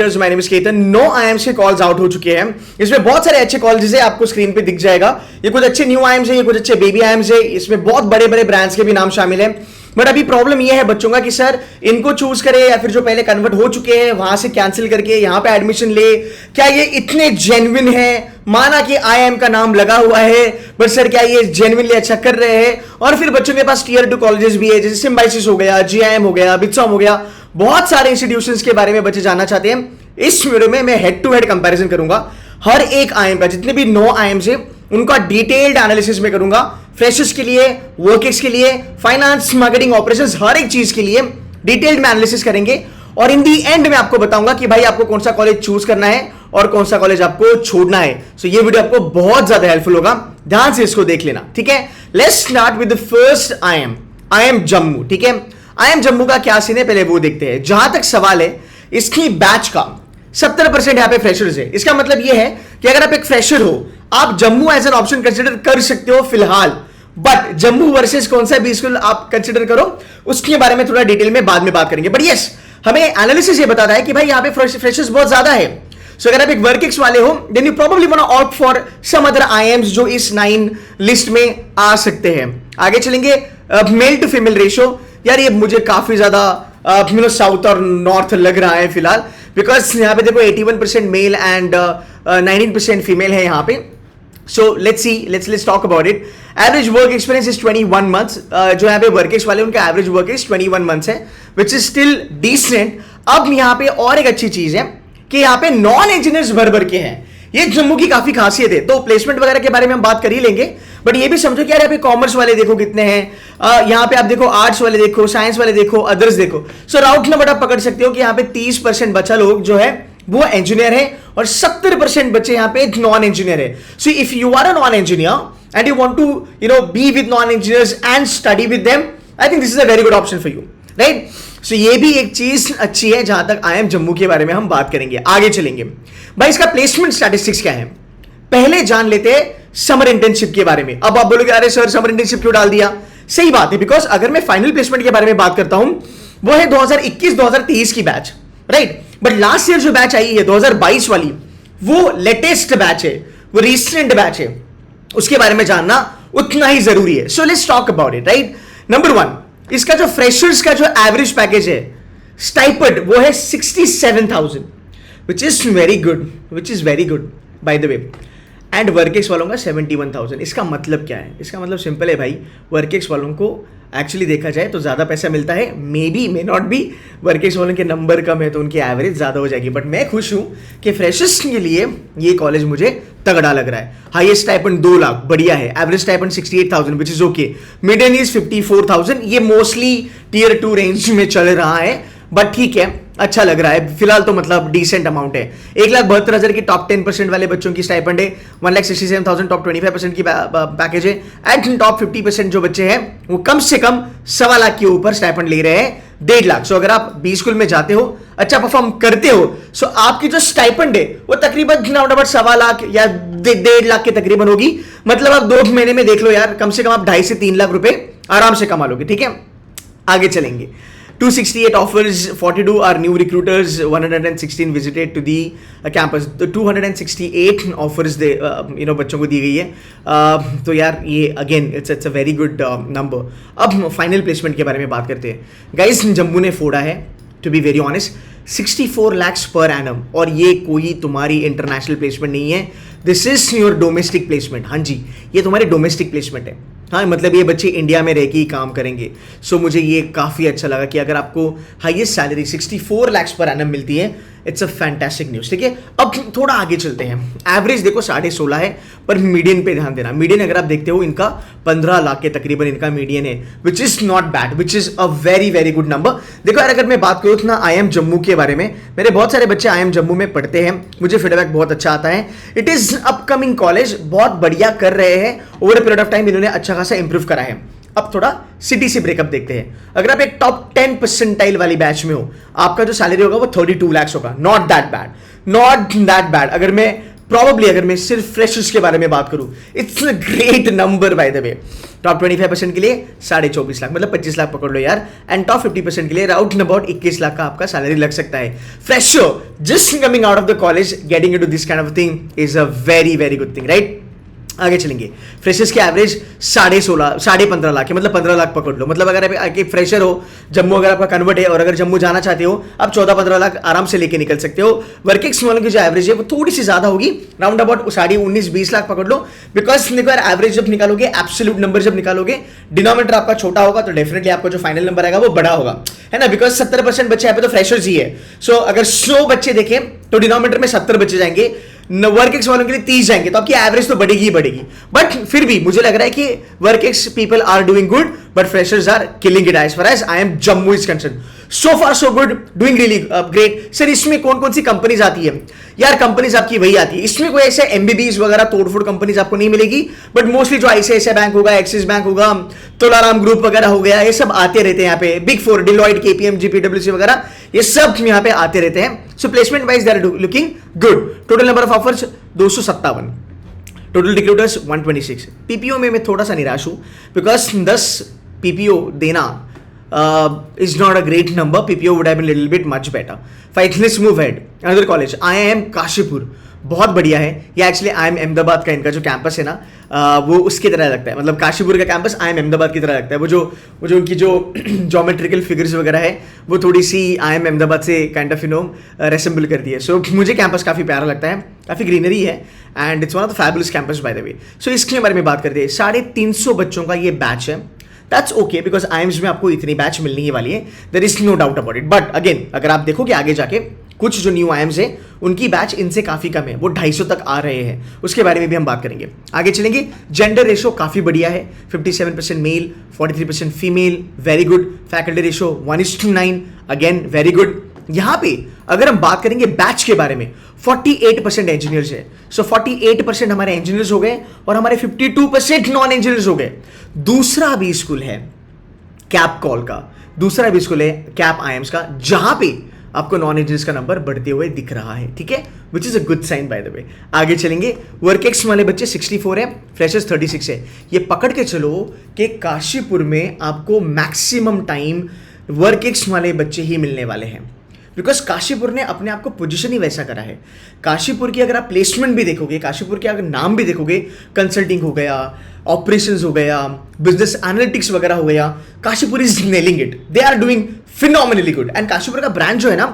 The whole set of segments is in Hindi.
My name is Ketan. 9 IIMs के कॉल्स आउट हो चुके हैं। इसमें बहुत सारे अच्छे कॉलेजेस है, आपको स्क्रीन पे दिख जाएगा। ये कुछ अच्छे न्यू आईएम्स है, ये कुछ अच्छे बेबी आईएम्स है। इसमें बहुत बड़े बड़े ब्रांड्स के भी नाम शामिल है। बट अभी प्रॉब्लम ये है बच्चों का कि सर इनको चूज करे या फिर जो पहले कन्वर्ट हो चुके हैं वहां से कैंसिल करके यहाँ पे एडमिशन ले, क्या ये इतने जेन्युइन है? माना कि आईएम का नाम लगा हुआ है, बट सर क्या ये जेन्युइनली अच्छा कर रहे हैं? और फिर बच्चों के पास टीयर 2 कॉलेजेस भी है, जैसे सिम्बाइसिस हो गया, जीआईएम हो गया, बिट्सॉम हो गया, बहुत सारे इंस्टीट्यूशंस के बारे में बच्चे जानना चाहते हैं। इस वीडियो में मैं हेड टू हेड कंपैरिजन करूंगा हर एक आईएम का, जितने भी 9 आईएम्स है उनका डिटेल्ड एनालिसिस में करूंगा। फ्रेशर्स के लिए, वर्किंग्स के लिए, फाइनेंस, मार्केटिंग, ऑपरेशंस, हर एक चीज के लिए डिटेल्ड में एनालिसिस करेंगे। और इन दी एंड में आपको बताऊंगा कि भाई आपको कौन सा कॉलेज चूज करना है और कौन सा कॉलेज आपको छोड़ना है। सो ये वीडियो आपको बहुत ज्यादा हेल्पफुल होगा, ध्यान से इसको देख लेना, ठीक है। Let's start with the first IIM Jammu, ठीक है। आईएम जम्मू का क्या सीन है पहले वो देखते हैं। जहां तक सवाल है इसकी बैच का 70% यहां पे फ्रेशर्स है। इसका मतलब ये है कि अगर आप एक फ्रेशर हो, आप Jammu as an option consider कर सकते हो फिलहाल। बट जम्मू वर्सेस कौन सा भी स्कूल आप कंसिडर करो, उसके बारे में थोड़ा डिटेल में बाद में बात करेंगे। बट यस, हमें एनालिसिस ये बताता है कि भाई यहाँ पे फ्रेशर्स बहुत ज्यादा है। सो अगर आप एक वर्किंग्स वाले हो, then you probably want to opt for some other IIMs जो इस 9 लिस्ट में आ सकते हैं। आगे चलेंगे, मेल टू फीमेल रेशियो। यार ये मुझे काफी ज्यादा साउथ और नॉर्थ लग रहा है फिलहाल, बिकॉज यहाँ पे देखो 81% मेल एंड 19% फीमेल है यहाँ पे। So let's see, let's talk about it. Average work experience is 21 months. जो यहाँ पे वर्किंग्स वाले उनका एवरेज वर्क एक्स 21 months है, which is still decent. अब यहाँ पे और एक अच्छी चीज है कि यहाँ पे नॉन इंजीनियर्स भर के हैं। ये जम्मू की काफी खासियत है। तो प्लेसमेंट वगैरह के बारे में हम बात कर ही लेंगे, बट ये भी समझो कि यार यहाँ पे कॉमर्स वाले देखो कितने हैं, यहाँ पे आप देखो आर्ट्स वाले देखो, साइंस वाले देखो, अदर्स देखो। सो राउट नंबर आप पकड़ सकते हो कि यहाँ पे 30% बच्चा लोग जो है वो इंजीनियर है और 70% बच्चे यहाँ पे नॉन इंजीनियर है। So if you are a non engineer and you want to be with non engineers and study with them, I think this is a very good option for you, right. So ये भी एक चीज अच्छी है जहां तक आईएम जम्मू के बारे में हम बात करेंगे। आगे चलेंगे भाई, इसका प्लेसमेंट स्टैटिस्टिक्स क्या है पहले जान लेते हैं समर इंटर्नशिप के बारे में। अब आप बोलोगे अरे सर समर इंटर्नशिप क्यों डाल दिया? सही बात है, बिकॉज अगर मैं फाइनल प्लेसमेंट के बारे में बात करता हूं वो है 2021-2023 की batch, right. But last year जो बैच आई है 2022 वाली, वो लेटेस्ट बैच है, वो रिसेंट बैच है, उसके बारे में जानना उतना ही जरूरी है। So let's talk about it, right. Number 1, इसका जो फ्रेशर्स का जो एवरेज पैकेज है स्टाइपेंड वो है 67,000, which is very good bye the way. And workings वालों का 71,000। इसका मतलब क्या है? इसका मतलब सिंपल है भाई, वर्किंग्स वालों को एक्चुअली देखा जाए तो ज़्यादा पैसा मिलता है। May be may not be, workings वालों के नंबर कम है तो उनकी एवरेज ज़्यादा हो जाएगी। बट मैं खुश हूँ कि फ्रेशर्स के लिए ये कॉलेज मुझे तगड़ा लग रहा है। हाईएस्ट स्टाइपेंड 2 लाख, बढ़िया है। Average stipend 68,000 which is okay. Median is 54,000। ये मोस्टली टीयर 2 रेंज में चल रहा है, बट ठीक है, अच्छा लग रहा है फिलहाल तो, मतलब डिसेंट अमाउंट है। 1,72,000 की टॉप 10% वाले बच्चों की स्टाइपेंड है। 1,67,000 टॉप 25% की पैकेज है। एंड टॉप 50% जो बच्चे हैं वो कम से कम 1.25 लाख के ऊपर स्टाइपेंड ले रहे हैं, 1.5 लाख। सो अगर आप बी स्कूल में जाते हो, अच्छा परफॉर्म करते हो, सो आपकी जो स्टाइपेंड है वो तकरीबन 1.25 लाख या 1.5 लाख के तकरीबन होगी। मतलब आप 2 महीने में देख लो यार, कम से कम आप 2.5 से 3 लाख रुपए आराम से कमा लोगे, ठीक है। आगे चलेंगे। 268 offers, 42 are new recruiters, 116 visited to the campus. तो 268 offers दे बच्चों को दी गई है। तो यार ये again it's a very good number. अब फाइनल प्लेसमेंट के बारे में बात करते हैं। गाइस जम्मू ने फोड़ा है, to be very honest, 64 lakhs per annum. और ये कोई तुम्हारी इंटरनेशनल प्लेसमेंट नहीं है, this is your domestic placement. हाँ जी, ये तुम्हारी डोमेस्टिक प्लेसमेंट है। हाँ, मतलब ये बच्चे इंडिया में रह के ही काम करेंगे। सो मुझे ये काफ़ी अच्छा लगा कि अगर आपको highest salary 64 lakhs per annum मिलती है, इट्स अ फैंटास्टिक न्यूज़, ठीक है। अब थोड़ा आगे चलते हैं। एवरेज देखो 16.5 है, पर मीडियन पे ध्यान देना। मीडियन अगर आप देखते हो इनका 15 लाख के तकरीबन इनका मीडियन है, which is not bad, which is a very very good number. देखो यार, अगर मैं बात करूँ ना आईएम जम्मू के बारे में, मेरे बहुत सारे बच्चे आईएम जम्मू में पढ़ते हैं, मुझे फीडबैक बहुत अच्छा आता है। इट इज़ अपकमिंग कॉलेज, बहुत बढ़िया कर रहे हैं। Over a period of time इन्होंने अच्छा खासा इंप्रूव करा है। अब थोड़ा सिटी से ब्रेकअप देखते हैं। अगर आप एक टॉप 10 परसेंटाइल वाली बैच में हो, आपका जो सैलरी होगा वो 32 lakhs होगा। Not that bad, not that bad. अगर मैं प्रॉब्ली अगर मैं सिर्फ फ्रेशर्स के बारे में बात करूं, it's a great number by the way. Top 25% के लिए 24.5 लाख, मतलब 25 लाख पकड़ लो यार। एंड टॉप 50% के लिए राउंड अबाउट 21 लाख का आपका सैलरी लग सकता है। Fresher just coming out of the college getting into this kind of thing is a very very good thing, right. आगे चलेंगे। फ्रेशर्स के एवरेज 15.5 लाख है, मतलब 15 लाख पकड़ लो। मतलब अगर आप एक फ्रेशर हो, जम्मू अगर आपका कन्वर्ट है और अगर जम्मू जाना चाहते हो, आप 14-15 लाख आराम से लेके निकल सकते हो। वर्किंग्स वालों की जो एवरेज है वो थोड़ी सी ज्यादा होगी, राउंड अबाउट 19.5-20 लाख पकड़ लो। बिकॉज देखो यार, एवरेज जब निकालोगे, एब्सोल्यूट नंबर जब निकालोगे, डिनोमिनेटर आपका छोटा होगा तो डेफिनेटली आपका जो फाइनल नंबर आएगा वो बड़ा होगा, है ना। बिकॉज 70% बच्चे यहाँ पे तो फ्रेशर्स ही है। सो अगर 100 बच्चे देखें तो डिनोमिनेटर में 70 बच्चे जाएंगे, वर्क वालों के लिए 30 जाएंगे, तो आपकी एवरेज तो बढ़ेगी ही बढ़ेगी। बट फिर भी मुझे लग रहा है कि work people are doing good, but freshers are killing it as far as I am Jammu is concern. So far so good, doing really great. Sir इसमें कौन कौन सी कंपनीज आती है यार? कंपनीज आपकी वही आती है, इसमें कोई ऐसे एमबीबीज वगैरह तोड़फोड़ कंपनीज आपको नहीं मिलेगी। बट मोस्टली जो आईसीआईसीआई बैंक होगा, एक्सिस बैंक होगा, तोलाराम ग्रुप वगैरह हो गया, ये सब आते रहते हैं यहाँ पे। बिग फोर, डिलॉयट, केपीएमजी, पीडब्ल्यूसी वगैरह, ये सब यहाँ पे आते रहते हैं। So placement wise they are looking good. Total number of offers 257, total recruiters 126। PPO में मैं थोड़ा सा निराश हूं, बिकॉज 10 पीपीओ देना is not a great number. PPO would have been a little bit much better. Fine, let's move ahead. Another college, IIM Kashipur, बहुत बढ़िया है ये। एक्चुअली IIM अहमदाबाद का इनका जो कैंपस है ना, वो उसकी तरह लगता है। मतलब काशीपुर का कैंपस IIM अहमदाबाद की तरह लगता है। वो जो उनकी जो ज्योमेट्रिकल फिगर्स वगैरह है वो थोड़ी सी IIM अहमदाबाद से काइंड ऑफ रेसेंबल करती है। सो मुझे कैंपस काफ़ी प्यारा लगता है, काफ़ी ग्रीनरी है, and it's one of the fabulous campus by the way. So इसके बारे में बात करते हैं। 350 बच्चों का ये बैच है। दैट्स ओके, बिकॉज आईएम्स में आपको इतनी बैच मिलनी ही वाली है, there is no doubt about it. But again, अगर आप देखोगे आगे जाके, कुछ जो न्यू आईएम्स है उनकी बैच इनसे काफी कम है, वो 250 तक आ रहे हैं। उसके बारे में भी हम बात करेंगे। आगे चलेंगे। जेंडर रेशो काफी बढ़िया है, 57% male, 43% female, very good. Faculty ratio 1:9, again very good. यहां पे अगर हम बात करेंगे बैच के बारे में, 48% इंजीनियर्स है। सो 48% हमारे इंजीनियर्स हो गए और हमारे 52% नॉन इंजीनियर्स हो गए। दूसरा भी स्कूल है कैप कॉल का, दूसरा भी स्कूल है कैप आईएम्स का, जहां पे आपको नॉन इंजीनियर्स का नंबर बढ़ते हुए दिख रहा है, ठीक है, which is a good sign by the way. आगे चलेंगे। वर्क वाले बच्चे 64 है, फ्रेशर्स 36 है। ये पकड़ के चलो कि काशीपुर में आपको मैक्सिमम टाइम वर्क वाले बच्चे ही मिलने वाले हैं, बिकॉज काशीपुर ने अपने आप को पोजीशन ही वैसा करा है। काशीपुर की अगर आप प्लेसमेंट भी देखोगे, काशीपुर के अगर नाम भी देखोगे, कंसल्टिंग हो गया, ऑपरेशंस हो गया, बिजनेस एनालिटिक्स वगैरह हो गया, Kashipur is nailing it, they are doing phenomenally good. And Kashipur का ब्रांड जो है ना,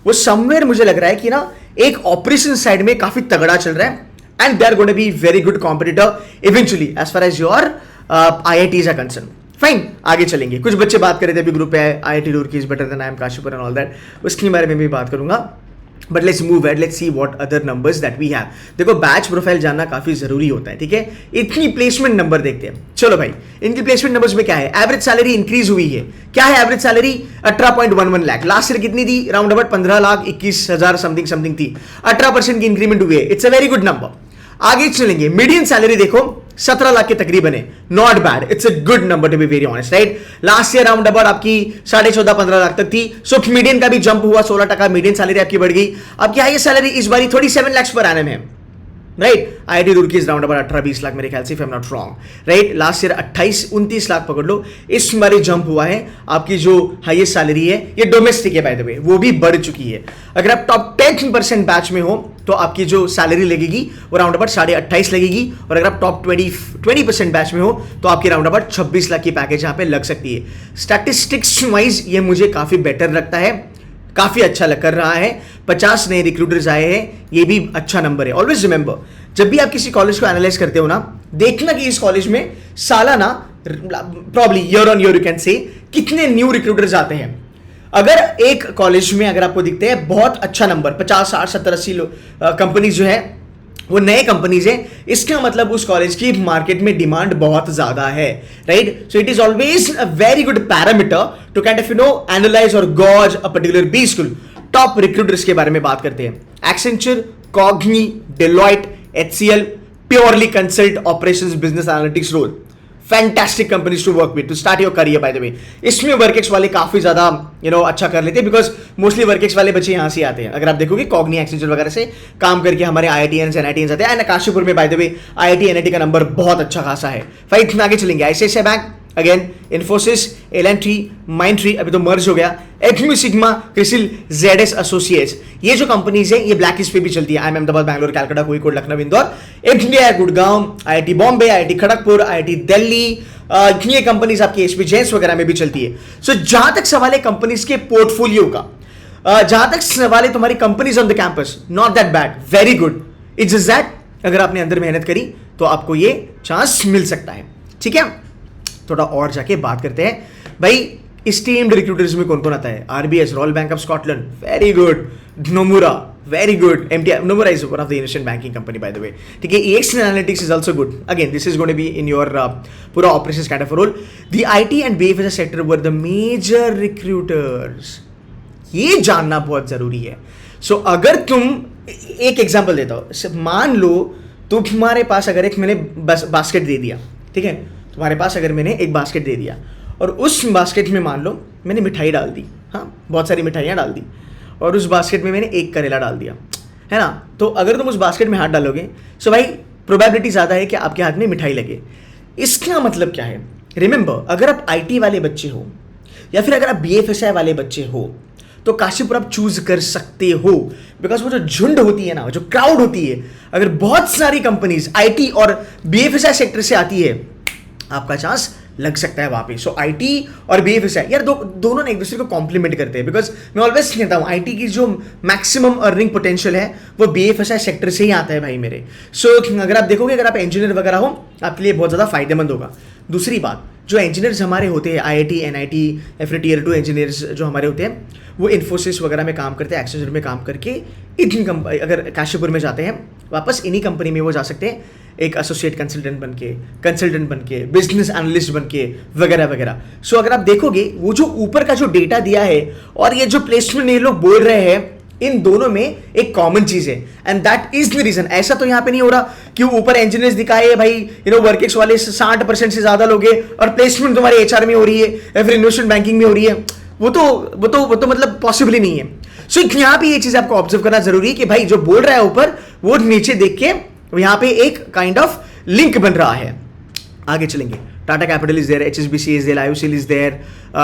वो समवेयर मुझे लग रहा है कि ना एक ऑपरेशन साइड में काफी तगड़ा चल रहा है, and they are going to be very good competitor eventually as far as your IITs are concern. Fine, आगे चलेंगे। कुछ बच्चे बात कर रहे थे अभी ग्रुप पे, IIT Roorkee is better than IIM Kashipur and all that, उसके बारे में भी बात करूंगा। But let's move at, let's see what other numbers that we have. देखो, बैच प्रोफाइल जानना काफी जरूरी होता है, ठीक है। इतनी प्लेसमेंट नंबर देखते हैं। चलो भाई, इनकी प्लेसमेंट नंबर्स में क्या है? एवरेज सैलरी इंक्रीज हुई है। क्या है average salary? 18.11 lakh. Last year कितनी थी? राउंड अबाउट 15,21,000 समथिंग थी। 18% की इंक्रीमेंट हुई है। It's a very good number. आगे चलेंगे। मीडियन सैलरी देखो 17 लाख के तकरीबन है। Not bad, it's a good number two be very honest, right. Last year round about आपकी 14.5-15 लाख तक थी। सो मीडियन का भी जंप हुआ, 16% मीडियन सैलरी आपकी बढ़ गई। आपकी हाईएस्ट सैलरी इस बारी 37 लाख पर एनम है, right. IIT Roorkee is round about 18-20 lakh मेरे ख्याल से, if I am not wrong, right. Last year 28-29 lakh पकड़ लो। इस बारी जंप हुआ है। आपकी जो हाईएस्ट सैलरी है ये डोमेस्टिक है बाय द वे, वो भी बढ़ चुकी है। अगर आप टॉप 10% बैच में हो तो आपकी जो सैलरी लगेगी वो राउंड अबाउट 28.5 लगेगी, और अगर आप टॉप 20% बैच में हो तो आपकी राउंड अबाउट 26 लाख की पैकेज यहाँ पे लग सकती है। स्टैटिस्टिक्स वाइज ये मुझे काफी बेटर लगता है, काफी अच्छा लग कर रहा है। 50 नए रिक्रूटर्स आए हैं, ये भी अच्छा नंबर है। ऑलवेज रिमेंबर, जब भी आप किसी कॉलेज को एनालाइज करते हो ना, देखना कि इस कॉलेज में सालाना, probably year on year you can say, कितने न्यू रिक्रूटर्स आते हैं। अगर एक कॉलेज में अगर आपको दिखते हैं बहुत अच्छा नंबर, 50, 60, 70, 80 कंपनीज जो है वो नए कंपनीज है, इसका मतलब उस कॉलेज की मार्केट में डिमांड बहुत ज्यादा है, right. So it is always a very good parameter to kind of analyze और gauge a particular B school. Top recruiters के बारे में बात करते हैं। Accenture, Cogni, Deloitte, HCL, purely consult, operations, business analytics role. Fantastic companies to work with to start your career by the way. इसमें वर्केक्स वाले काफी ज्यादा अच्छा कर लेते हैं, बिकॉज मोस्टली वर्केक्स वाले बच्चे यहाँ से आते हैं। अगर आप देखोगे कॉग्नी एक्सेंचर वगैरह से काम करके हमारे IITians NITians आते हैं। एंड काशीपुर में bye the way IIT NIT का नंबर बहुत अच्छा खासा है। फाइट आगे चलेंगे, ICICI bank, again Infosys, L&T, Mindtree अभी तो मर्ज हो गया, acme sigma, CRISIL, ZS associates, ये जो कंपनीज है ये ब्लैक लिस्ट पे भी चलती है। IIM Ahmedabad, Bangalore, Calcutta, Kozhikode, Lucknow, Indore, India, Gurgaon, IIT Bombay, IIT Kharagpur, IIT Delhi, ये कंपनीज आपकी HP जेन्स वगैरह में भी चलती है। सो जहां तक सवाल है कंपनीज के पोर्टफोलियो का, जहां तक सवाल है तुम्हारी companies on the campus, not that bad, very good. It's just that अगर आपने अंदर मेहनत करी तो आपको ये चांस मिल सकता है। ठीक है, थोड़ा और जाके बात करते हैं भाई स्टीम्ड रिक्रूटर्स में कौन कौन आता है। RBS, Royal Bank of Scotland, very good. Nomura, very good. Nomura is one of the initial banking company by the way. ठीक है, EX analytics is also good. Again this is going to be in your पूरा operations kind of role. The IT and BFSI sector were the major recruiters, ये जानना बहुत जरूरी है। सो अगर तुम, एक एग्जांपल देता हूं, मान लो तुम्हारे पास अगर एक मैंने बास्केट दे दिया, ठीक है, तुम्हारे पास अगर मैंने एक बास्केट दे दिया और उस बास्केट में मान लो मैंने मिठाई डाल दी, हाँ बहुत सारी मिठाइयाँ डाल दी, और उस बास्केट में मैंने एक करेला डाल दिया, है ना। तो अगर तुम उस बास्केट में हाथ डालोगे सो भाई प्रोबेबिलिटी ज़्यादा है कि आपके हाथ में मिठाई लगे। इसका मतलब क्या है, रिमेंबर अगर आप IT वाले बच्चे हो या फिर अगर आप BFSI वाले बच्चे हो तो काशीपुर आप चूज कर सकते हो, बिकॉज वो जो झुंड होती है ना, जो क्राउड होती है, अगर बहुत सारी कंपनीज IT और BFSI सेक्टर से आती है आपका चांस लग सकता है वहां पे। सो IT और BFSI यार दोनों ने एक दूसरे को कॉम्प्लीमेंट करते हैं, बिकॉज मैं ऑलवेज कहता हूँ IT की जो मैक्सिमम अर्निंग पोटेंशियल है वो BFSI सेक्टर से ही आता है भाई मेरे। सो अगर आप देखोगे, अगर आप इंजीनियर वगैरह हो आपके लिए बहुत ज़्यादा फायदेमंद होगा। दूसरी बात, जो इंजीनियर्स हमारे होते हैं IIT NIT या फिर Tier 2 इंजीनियर्स जो हमारे होते हैं वो इन्फोसिस वगैरह में काम करते हैं, एक्सेंचर में काम करके अगर काशीपुर में जाते हैं वापस इन्हीं कंपनी में वो जा सकते हैं, एक एसोसिएट कंसल्टेंट बन के बिजनेस एनालिस्ट बन के वगैरह वगैरह। सो अगर आप देखोगे वो जो ऊपर का जो डेटा दिया है और ये जो प्लेसमेंट ये लोग बोल रहे हैं, इन दोनों में एक कॉमन चीज है and that is the reason. ऐसा तो यहाँ पे नहीं हो रहा कि ऊपर इंजीनियर्स दिखाए भाई वर्केक्स वाले 60% से ज्यादा लोग हैं और प्लेसमेंट तुम्हारे HR में हो रही है या फिर इन्वेस्टमेंट बैंकिंग में हो रही है, वो तो मतलब पॉसिबल ही नहीं है। सो यहाँ पे ये चीज आपको ऑब्जर्व करना जरूरी है कि भाई जो बोल रहा है ऊपर वो नीचे देख के यहाँ पे एक काइंड ऑफ लिंक बन रहा है। आगे चलेंगे, Tata capital is there, HSBC is there, IOCL is there,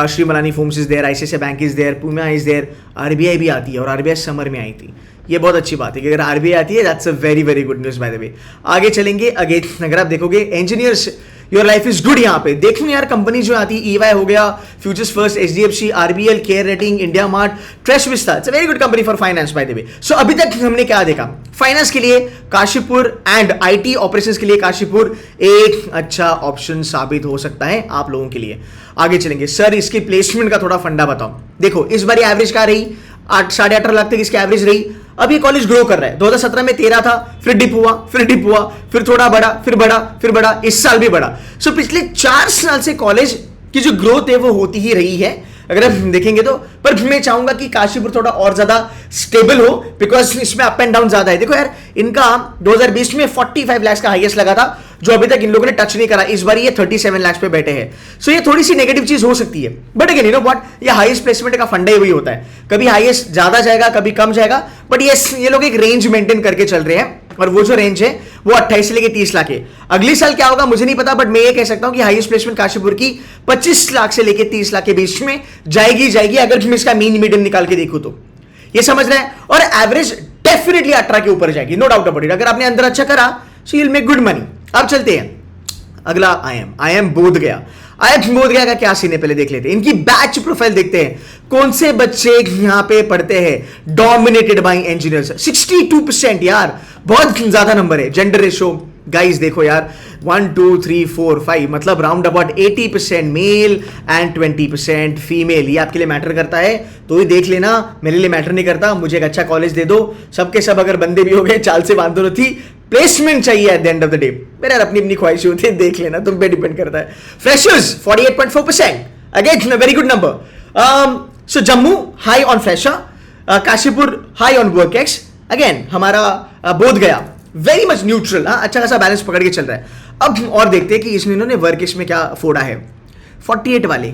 Shri Malani foams is there, ICICI bank is there, Puma is there, RBI भी आती है और RBI समर में आई थी। ये बहुत अच्छी बात है कि अगर RBI आती है that's a very very good news bye the way. आगे चलेंगे, अगर आप देखोगे engineers your life is good. यहाँ पे देखो यार कंपनी जो आती है EY हो गया, futures first, HDFC, RBL, care rating, India mart, TresVista, it's a very good company for finance by the way. So अभी तक हमने क्या देखा, फाइनेंस के लिए काशीपुर एंड IT ऑपरेशंस के लिए काशीपुर एक अच्छा ऑप्शन साबित हो सकता है आप लोगों के लिए। आगे चलेंगे, सर इसकी प्लेसमेंट का थोड़ा फंडा बताओ। देखो इस बार एवरेज क्या रही, 8-18 लाख तक इसकी एवरेज रही। अब ये कॉलेज ग्रो कर रहा है, 2017 में 13 था, फिर डिप हुआ, फिर थोड़ा बढ़ा, फिर बढ़ा, इस साल भी बढ़ा। सो पिछले 4 साल से कॉलेज की जो ग्रोथ है वो होती ही रही है अगर आप देखेंगे तो। पर मैं चाहूंगा कि काशीपुर थोड़ा और ज्यादा स्टेबल हो, बिकॉज इसमें अप एंड डाउन ज्यादा है। देखो यार इनका 2020 में 45 लाख का हाईएस्ट लगा था जो अभी तक इन लोगों ने टच नहीं करा। इस बार ये 37 लाख पे बैठे हैं। सो ये थोड़ी सी नेगेटिव चीज हो सकती है, but again you know what, ये हाईएस्ट प्लेसमेंट का फंडा ही वही होता है, कभी हाईएस्ट ज्यादा जाएगा कभी कम जाएगा, बट ये लोग एक रेंज मेंटेन करके चल रहे हैं और वो जो रेंज है वो 28 से लेके 30 लाख है। अगले साल क्या होगा मुझे नहीं पता, बट मैं ये कह सकता हूं कि हाईएस्ट प्लेसमेंट काशीपुर की 25 लाख से लेके 30 लाख के बीच में जाएगी अगर मैं इसका मीन मीडियन निकाल के देखूं तो। ये समझ रहे हैं, और एवरेज डेफिनेटली 18 के ऊपर जाएगी, नो डाउट अबाउट इट। अगर आपने अंदर अच्छा करा so you will make good money. अब चलते हैं अगला, IIM बोधगया। IIM बोधगया का क्या सीन है पहले देख लेते हैं, इनकी बैच प्रोफाइल देखते हैं, कौन से बच्चे यहाँ पे पढ़ते हैं। डोमिनेटेड बाय इंजीनियर्स, 62% यार, बहुत ज्यादा नंबर है। जेंडर रेशो गाइस देखो यार, 1 2 3 4 5 मतलब round about 80% male and 20% female. ये आपके लिए मैटर करता है तो ही देख लेना, मेरे लिए मैटर नहीं करता। मुझे एक अच्छा कॉलेज दे दो, सबके सब अगर बंदे भी हो गए, चाल से बांधो नहीं थी, प्लेसमेंट चाहिए at the end of the day. मेरे यार अपनी ख्वाहिश होती है, देख लेना, तुम पे डिपेंड करता है। Freshers 48.4%, again very good number. So Jammu high on fresher, Kashipur high on workex, again हमारा बोधगया वेरी मच न्यूट्रल, अच्छा खासा बैलेंस पकड़ के चल रहा है। अब और देखते हैं कि इसमें इन्होंने वर्क में क्या फोड़ा है। 48 वाले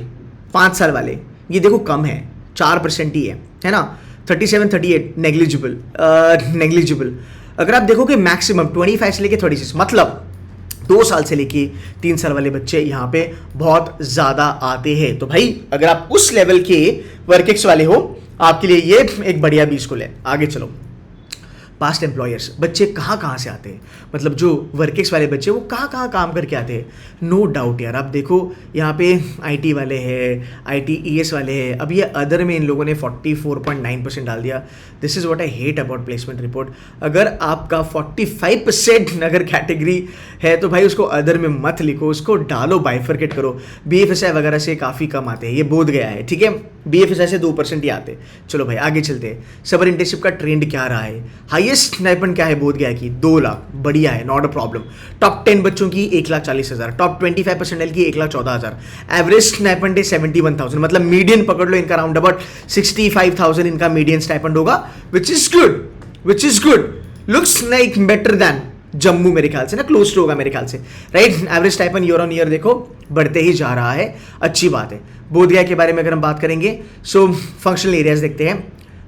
5 साल वाले, ये देखो कम है, 4% ही है ना। 37 38 नेग्लिजिबल, नेग्लिजिबल। अगर आप देखोगे मैक्सिमम 25 से लेके 36, मतलब 2 साल से लेके 3 साल वाले बच्चे यहाँ पे बहुत ज़्यादा आते हैं। तो भाई अगर आप उस लेवल के वर्क वाले हो, आपके लिए ये एक बढ़िया बी स्कूल है। आगे चलो, पास्ट एम्प्लॉयर्स, बच्चे कहाँ कहाँ से आते हैं, मतलब जो वर्केक्स वाले बच्चे वो कहाँ कहाँ काम करके आते हैं। नो डाउट यार, आप देखो यहाँ पे आईटी वाले हैं, ITES वाले हैं, अब ये अदर में इन लोगों ने 44.9% डाल दिया। This is what I hate about placement report. अगर आपका 45% अगर कैटेगरी है तो भाई उसको अदर में मत लिखो, उसको डालो, बाइफरकेट करो। BFSI वगैरह से काफ़ी कम आते हैं, ये बोध गया है, ठीक है। BFSI से 2% ही आते। चलो भाई आगे चलते हैं। समर इंटर्नशिप का ट्रेंड क्या रहा है, हाईएस्ट स्टाइपेंड क्या है बोध गया की 2 लाख, बढ़िया है, नॉट अ प्रॉब्लम। टॉप 10 बच्चों की 1,40,000, टॉप 25 परसेंटाइल की 1,14,000, एवरेज स्टाइपेंड है 71,000, मतलब मीडियन पकड़ लो इनका राउंड अबाउट 65,000 इनका मीडियन स्टाइपेंड होगा, which is good, looks like better than Jammu, मेरे ख्याल से ना क्लोज टू होगा मेरे ख्याल से, right. Average stipend year on year देखो बढ़ते ही जा रहा है, अच्छी बात है। बोधगया के बारे में अगर हम बात करेंगे, सो फंक्शनल एरियाज देखते हैं,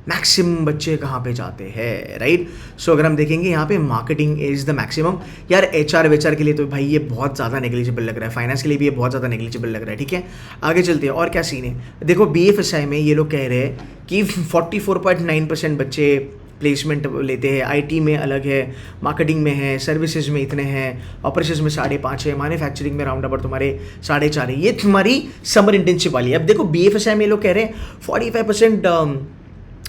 मैक्सिमम बच्चे कहाँ पे जाते हैं, राइट। सो अगर हम देखेंगे यहाँ पे मार्केटिंग इज द मैक्सिमम। यार HR के लिए तो भाई ये बहुत ज़्यादा नेग्लिजिबल लग रहा है, फाइनेंस के लिए भी ये बहुत ज़्यादा नेग्लिजिबल लग रहा है, ठीक है। आगे चलते हैं, और क्या सीन है देखो। BFSI में ये लोग कह रहे हैं कि 44.9% बच्चे प्लेसमेंट लेते हैं, IT में अलग है, मार्केटिंग में है, सर्विसेज में इतने हैं, ऑपरेशंस में 5.5 है, मैन्युफैक्चरिंग में राउंड अबाउट तुम्हारे 4.5 है। ये तुम्हारी समर इंटर्नशिप वाली है। अब देखो BFSI में लोग कह रहे हैं 45%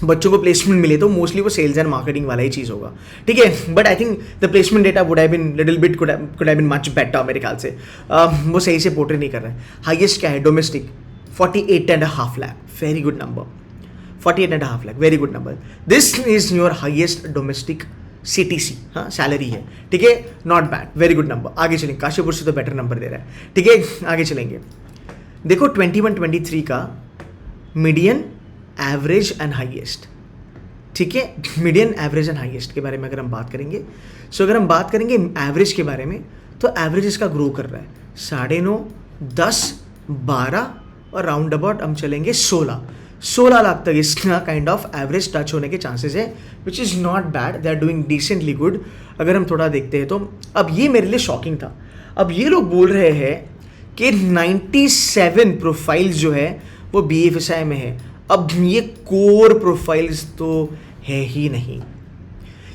बच्चों को प्लेसमेंट मिले, तो मोस्टली वो सेल्स एंड मार्केटिंग वाला ही चीज़ होगा, ठीक है। But I think the placement data would have been little bit could have been much better मेरे ख्याल से। वो सही से पोर्ट्रे नहीं कर रहा है। हाईएस्ट क्या है domestic, 48.5 lakh, very good number, 48.5 lakh, very good number. This is your highest domestic CTC, हाँ सैलरी है, ठीक है, not bad, very good number. आगे चलेंगे, काशीपुर से तो बेटर नंबर दे रहा है, ठीक है। आगे चलेंगे, देखो 21-23 का मीडियन, एवरेज एंड हाईएस्ट, ठीक है। मीडियन, एवरेज एंड हाईएस्ट के बारे में अगर हम बात करेंगे, सो अगर हम बात करेंगे एवरेज के बारे में, तो एवरेज इसका ग्रो कर रहा है 9.5, 10, 12 और राउंड अबाउट हम चलेंगे 16 लाख तक इसका काइंड ऑफ एवरेज टच होने के चांसेस है, which is not bad, they are doing decently good. अगर हम थोड़ा देखते हैं तो अब ये मेरे लिए शॉकिंग था। अब ये लोग बोल रहे हैं कि 97 प्रोफाइल्स जो है वो BFSI में है। अब ये कोर प्रोफाइल्स तो है ही नहीं,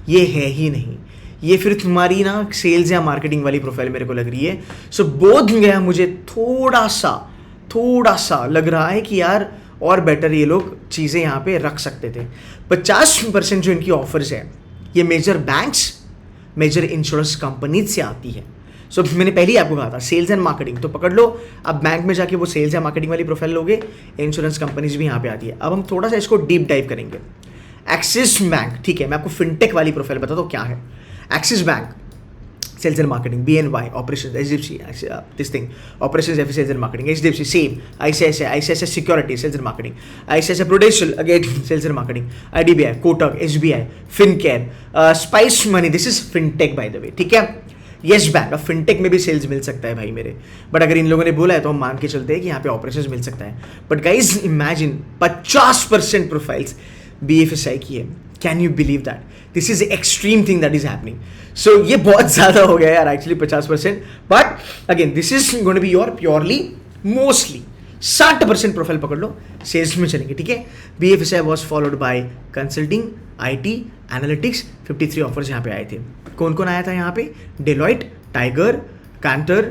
ये है ही नहीं, ये फिर तुम्हारी ना सेल्स या मार्केटिंग वाली प्रोफाइल मेरे को लग रही है। सो बोध गया मुझे थोड़ा सा लग रहा है कि यार और बेटर ये लोग चीज़ें यहाँ पे रख सकते थे। 50% जो इनकी ऑफर्स है ये major banks, major insurance companies से आती है। सो मैंने पहले ही आपको कहा था सेल्स एंड मार्केटिंग, तो पकड़ लो, अब बैंक में जाके वो सेल्स या मार्केटिंग वाली प्रोफाइल लोगे, इंश्योरेंस कंपनीज भी यहाँ पे आती है। अब हम थोड़ा सा इसको डीप डाइव करेंगे। एक्सिस बैंक, ठीक है, मैं आपको फिनटेक वाली प्रोफाइल बताता हूँ क्या है। Axis bank sales and marketing, BNY operations, HDFC this thing operations, FS sales and marketing, HDFC same, ICICI security sales and marketing, ICICI prudential again sales and marketing, IDBI, Kotak, SBI, Fincare, spice money, this is fintech by the way, ठीक है। येस बैंक, अब फिनटेक में भी सेल्स मिल सकता है भाई मेरे, बट अगर इन लोगों ने बोला है तो हम मान के चलते हैं कि यहाँ पे ऑपरेशंस मिल सकता है। But guys imagine 50% profiles BFSI की है, can you believe that? This is extreme thing that is happening. So ये बहुत ज़्यादा हो गया यार actually 50%, but again this is going to be your purely mostly 60% profile पकड़ लो सेल्स में चलेंगे, ठीक है। BFSI was followed by consulting, IT, analytics, 53 offers यहाँ पे आए थे। कौन कौन आया था यहाँ पे? Deloitte, Tiger, Kantar,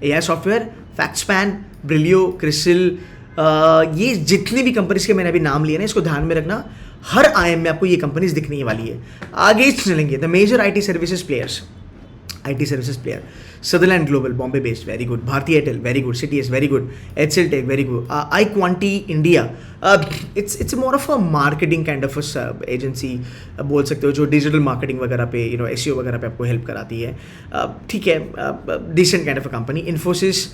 AI software, Factspan, Brillio, Crisil, ये जितनी भी कंपनीज के मैंने अभी नाम लिए ना, इसको ध्यान में रखना, हर IM में आपको ये कंपनीज दिखने वाली है। आगे चलेंगे, the major IT services players, Sutherland Global, Bombay based, very good. Bharti Airtel, very good. CTS, very good. HCL Tech, very good. iQuanti India, it's more of a marketing kind of a agency बोल सकते हो, जो डिजिटल मार्केटिंग वगैरह पे SEO वगैरह पे आपको हेल्प कराती है, ठीक है, decent kind of a company. Infosys,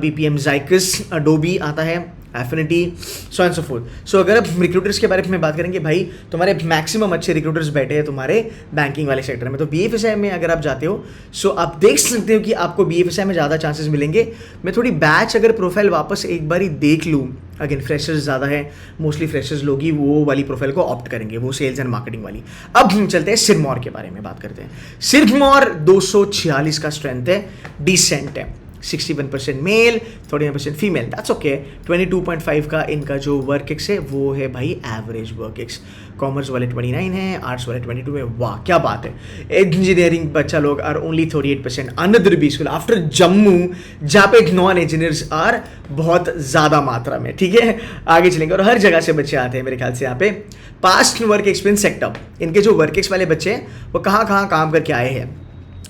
BPM, Zycus, Adobe आता है, Affinity, so and so forth. So अगर अब रिक्रूटर्स के बारे में बात करेंगे, भाई तुम्हारे मैक्सिमम अच्छे रिक्रूटर्स बैठे हैं तुम्हारे बैंकिंग वाले सेक्टर में। तो BFSI में अगर आप जाते हो, सो आप देख सकते हो कि आपको BFSI में ज़्यादा चांसेस मिलेंगे। मैं थोड़ी बैच अगर प्रोफाइल वापस एक बार ही देख लूँ, अगेन फ्रेशर्स ज़्यादा है, मोस्टली फ्रेशर्स लोग ही वो वाली प्रोफाइल को ऑप्ट करेंगे, वो सेल्स एंड मार्केटिंग वाली। अब हम चलते हैं सिरमौर के बारे में बात करते हैं। सिरमौर 246 का स्ट्रेंथ है, डिसेंट है, 61% मेल, 31% फीमेल, दैट्स ओके। 22.5 का इनका जो वर्क एक्स है वो है भाई एवरेज वर्क एक्स। कॉमर्स वाले 29 है, आर्ट्स वाले 22 है, वाह क्या बात है। इंजीनियरिंग बच्चा लोग are only 38%। Another B school after Jammu, जहाँ पे नॉन इंजीनियर्स आर बहुत ज़्यादा मात्रा में, ठीक है। आगे चलेंगे और हर जगह से बच्चे आते हैं मेरे ख्याल से यहाँ पे। पास्ट वर्क एक्सपीरियंस सेक्टर, इनके जो वर्क एक्स वाले बच्चे हैं वो कहाँ कहाँ काम करके आए हैं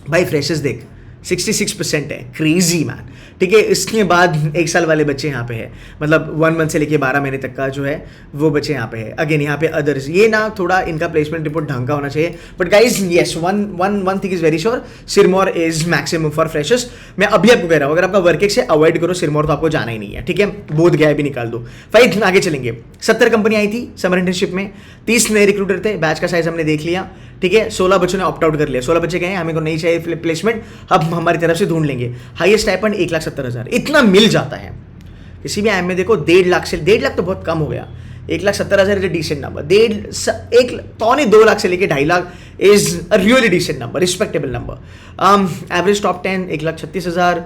भाई। फ्रेशर्स देख 66% है, क्रेजी मैन, ठीक है। इसके बाद 1 साल वाले बच्चे यहाँ पे है, मतलब 1 मंथ से लेके 12 महीने तक का जो है वो बच्चे यहाँ पे है। अगेन यहाँ पे अदर्स, ये ना थोड़ा इनका प्लेसमेंट रिपोर्ट ढंग का होना चाहिए। But guys yes, one thing is very sure, Sirmaur is maximum for freshers. मैं अभी आपको कह रहा हूँ, अगर आपका वर्क से अवॉइड करो सिरमौर तो आपको जाना ही नहीं है, ठीक है। बोध गया भी निकाल दो। फाइट आगे चलेंगे। 70 कंपनी आई थी समर इंटर्नशिप में, 30 नए रिक्रूटर थे, बैच का साइज हमने देख लिया, ठीक है। 16 बच्चों ने ऑप्ट आउट कर लिया। 16 बच्चे कहे हमें को नहीं चाहिए प्लेसमेंट, अब हमारी तरफ से ढूंढ लेंगे। हाईएस्ट स्टाइपेंड 1,70,000, इतना मिल जाता है किसी भी में। देखो 1.5 लाख से, 1.5 लाख तो बहुत कम हो गया, 1,70,000 is a decent number. 1.25 lakh से लेके 2.5 lakh is a really decent number, respectable number. Average top 10 1,36,000,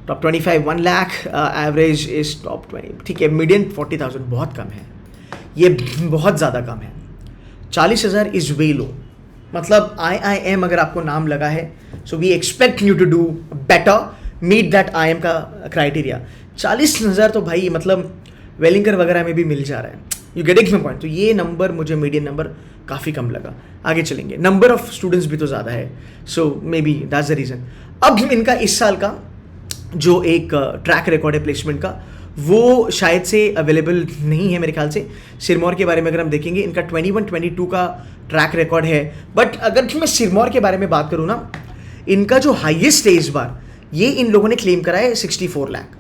top 25 1 lakh, average is top 20, ठीक है। मीडियन 40,000 बहुत कम है, ये बहुत ज़्यादा कम है। 40,000 इज वे लो, मतलब IIM अगर आपको नाम लगा है, so we expect you to do better, meet that IIM का क्राइटेरिया। 40,000 तो भाई मतलब वेलिंगर वगैरह में भी मिल जा रहा है, यू गेटिंग माय पॉइंट। तो ये नंबर मुझे मीडियन नंबर काफ़ी कम लगा। आगे चलेंगे, नंबर ऑफ स्टूडेंट्स भी तो ज़्यादा है, so maybe that's the reason. अब इनका इस साल का जो एक ट्रैक रिकॉर्ड है प्लेसमेंट का, वो शायद से अवेलेबल नहीं है मेरे ख्याल से। सिरमौर के बारे में अगर हम देखेंगे, इनका 21-22 का ट्रैक रिकॉर्ड है। बट अगर मैं सिरमौर के बारे में बात करूँ ना, इनका जो हाईएस्ट है इस बार, ये इन लोगों ने क्लेम करा है 64 लाख,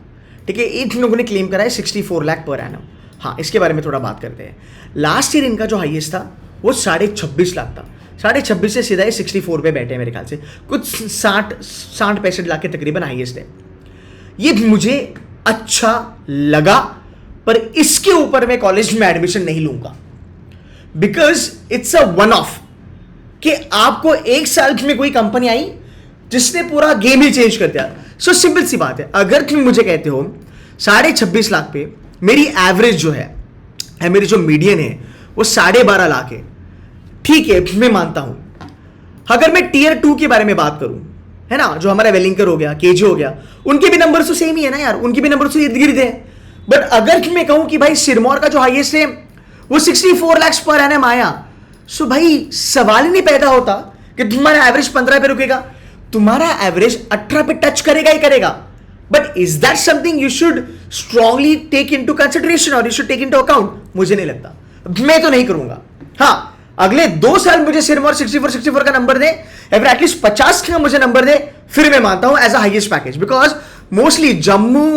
ठीक है। इन लोगों ने क्लेम करा है 64 लाख पर एनम। हाँ, इसके बारे में थोड़ा बात करते हैं। लास्ट ईयर इनका जो हाईएस्ट था वो 26.5 लाख था। 26.5 से सीधा 64 पे बैठे हैं मेरे ख्याल से, कुछ 60-65 लाख के तकरीबन हाईएस्ट है। ये मुझे अच्छा लगा, पर इसके ऊपर मैं कॉलेज में एडमिशन नहीं लूंगा, because it's a one of. कि आपको 1 साल में कोई कंपनी आई जिसने पूरा गेम ही चेंज कर दिया। सो सिंपल सी बात है, अगर तुम मुझे कहते हो 26.5 लाख पे मेरी एवरेज जो है मेरी जो मीडियन है वो 12.5 लाख है, ठीक है, मैं मानता हूं। अगर मैं टीयर 2 के बारे में बात करूं, है ना, जो हमारा वेलिंकर हो गया, केजी हो गया, उनके भी नंबर तो सेम ही है ना यार, उनके भी नंबर तो इर्द गिर्द है। बट अगर मैं कहूं कि भाई सिरमौर का जो हाईएस्ट है वो 64 लाख पर एनम आया, सो भाई सवाल ही नहीं पैदा होता कि तुम्हारा एवरेज 15 पे रुकेगा, तुम्हारा एवरेज 18 पे टच करेगा ही करेगा। But is that something you should strongly take into consideration और you should take into account? मुझे नहीं लगता, मैं तो नहीं करूंगा। हाँ, अगले 2 साल मुझे सिरमौर 64 का नंबर दे, या फिर एटलीस्ट 50 का मुझे नंबर दे, फिर मैं मानता हूं as a highest package. Because mostly Jammu,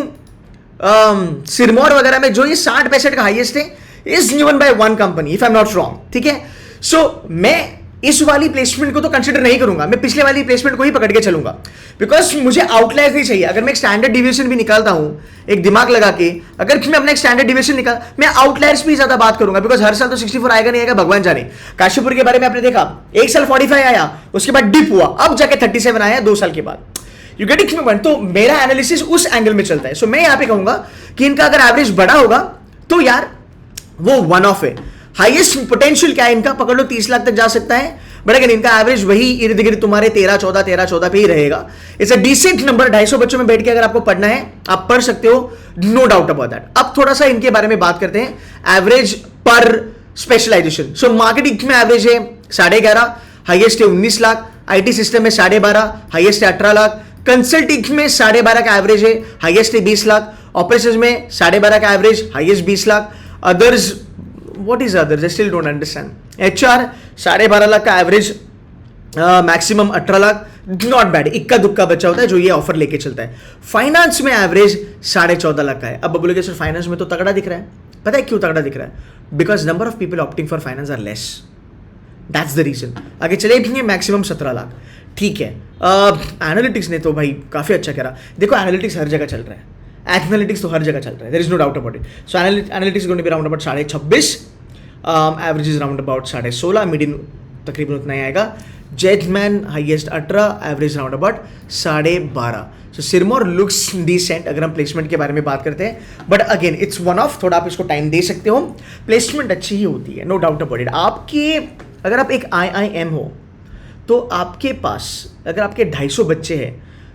Sirmaur वगैरह में जो ये 60-65 का हाईएस्ट है is given by one company, if I am not wrong, ठीक है। सो मैं इस वाली प्लेसमेंट को तो कंसिडर नहीं करूंगा, मैं पिछले वाली प्लेसमेंट को ही पकड़ के चलूंगा, बिकॉज मुझे आउटलायर्स नहीं चाहिए। अगर मैं एक स्टैंडर्ड डिविएशन भी निकालता हूं, एक दिमाग लगा के, अगर मैं अपना एक स्टैंडर्ड डिविएशन निकाल, मैं आउटलायर्स भी ज्यादा बात करूंगा, बिकॉज हर साल तो 64 आएगा नहीं आएगा भगवान जाने। काशीपुर के बारे में आपने देखा, 1 साल 45 आया, उसके बाद डिप हुआ, अब जाके 37 आया 2 साल के बाद। You get it? तो मेरा एनालिसिस उस एंगल में चलता है। सो मैं यहां पे कहूंगा कि इनका अगर एवरेज बड़ा होगा तो यार वो वन ऑफ है। हाईएस्ट पोटेंशियल क्या है इनका, पकड़ लो 30 लाख तक जा सकता है, बट अगर इनका एवरेज वही इर्द गिर्द तुम्हारे 13-14 पे ही रहेगा। It's a decent number. 250 बच्चों में बैठ के अगर आपको पढ़ना है आप पढ़ सकते हो, नो डाउट अबाउट दैट। अब थोड़ा सा इनके बारे में बात करते हैं, एवरेज पर स्पेशलाइजेशन। सो मार्केटिंग में एवरेज है 11.5, हाईएस्ट है 19 लाख, IT सिस्टम में 12.5, हाईएस्ट है 18 लाख, कंसल्टिंग में 12.5 का एवरेज है, हाईएस्ट है 20 लाख, ऑपरेशंस में 12.5 का average, highest 20 lakh, others, what is others? I still don't understand. HR 12.5 lakh का average, maximum 18 lakh, not bad, इक्का दुक्का बच्चा होता है जो ये ऑफर लेके चलता है। फाइनेंस में एवरेज 14.5 लाख का है। अब बोलोगे सर फाइनेंस में तो तगड़ा दिख रहा है, पता है क्यों तगड़ा दिख रहा है? Because number of people opting for finance are less, that's the reason. आगे चले, मैक्सिमम 17 लाख, ठीक है। एनालिटिक्स ने तो भाई काफ़ी अच्छा करा। देखो एनालिटिक्स हर जगह चल रहा है, एनालिटिक्स तो हर जगह चल रहा है, there is no doubt about it. So analytics going to be round about 26.5, average is round about 16.5, median तकरीबन उतना ही आएगा। जेटमैन highest 18, average round about 12.5। So Sirmaur looks decent अगर हम प्लेसमेंट के बारे में बात करते हैं, but again it's one of, थोड़ा आप इसको टाइम दे सकते हो। प्लेसमेंट अच्छी ही होती है, नो डाउट अबाउट इट। आपके अगर आप एक IIM हो तो आपके पास अगर आपके 250 बच्चे हैं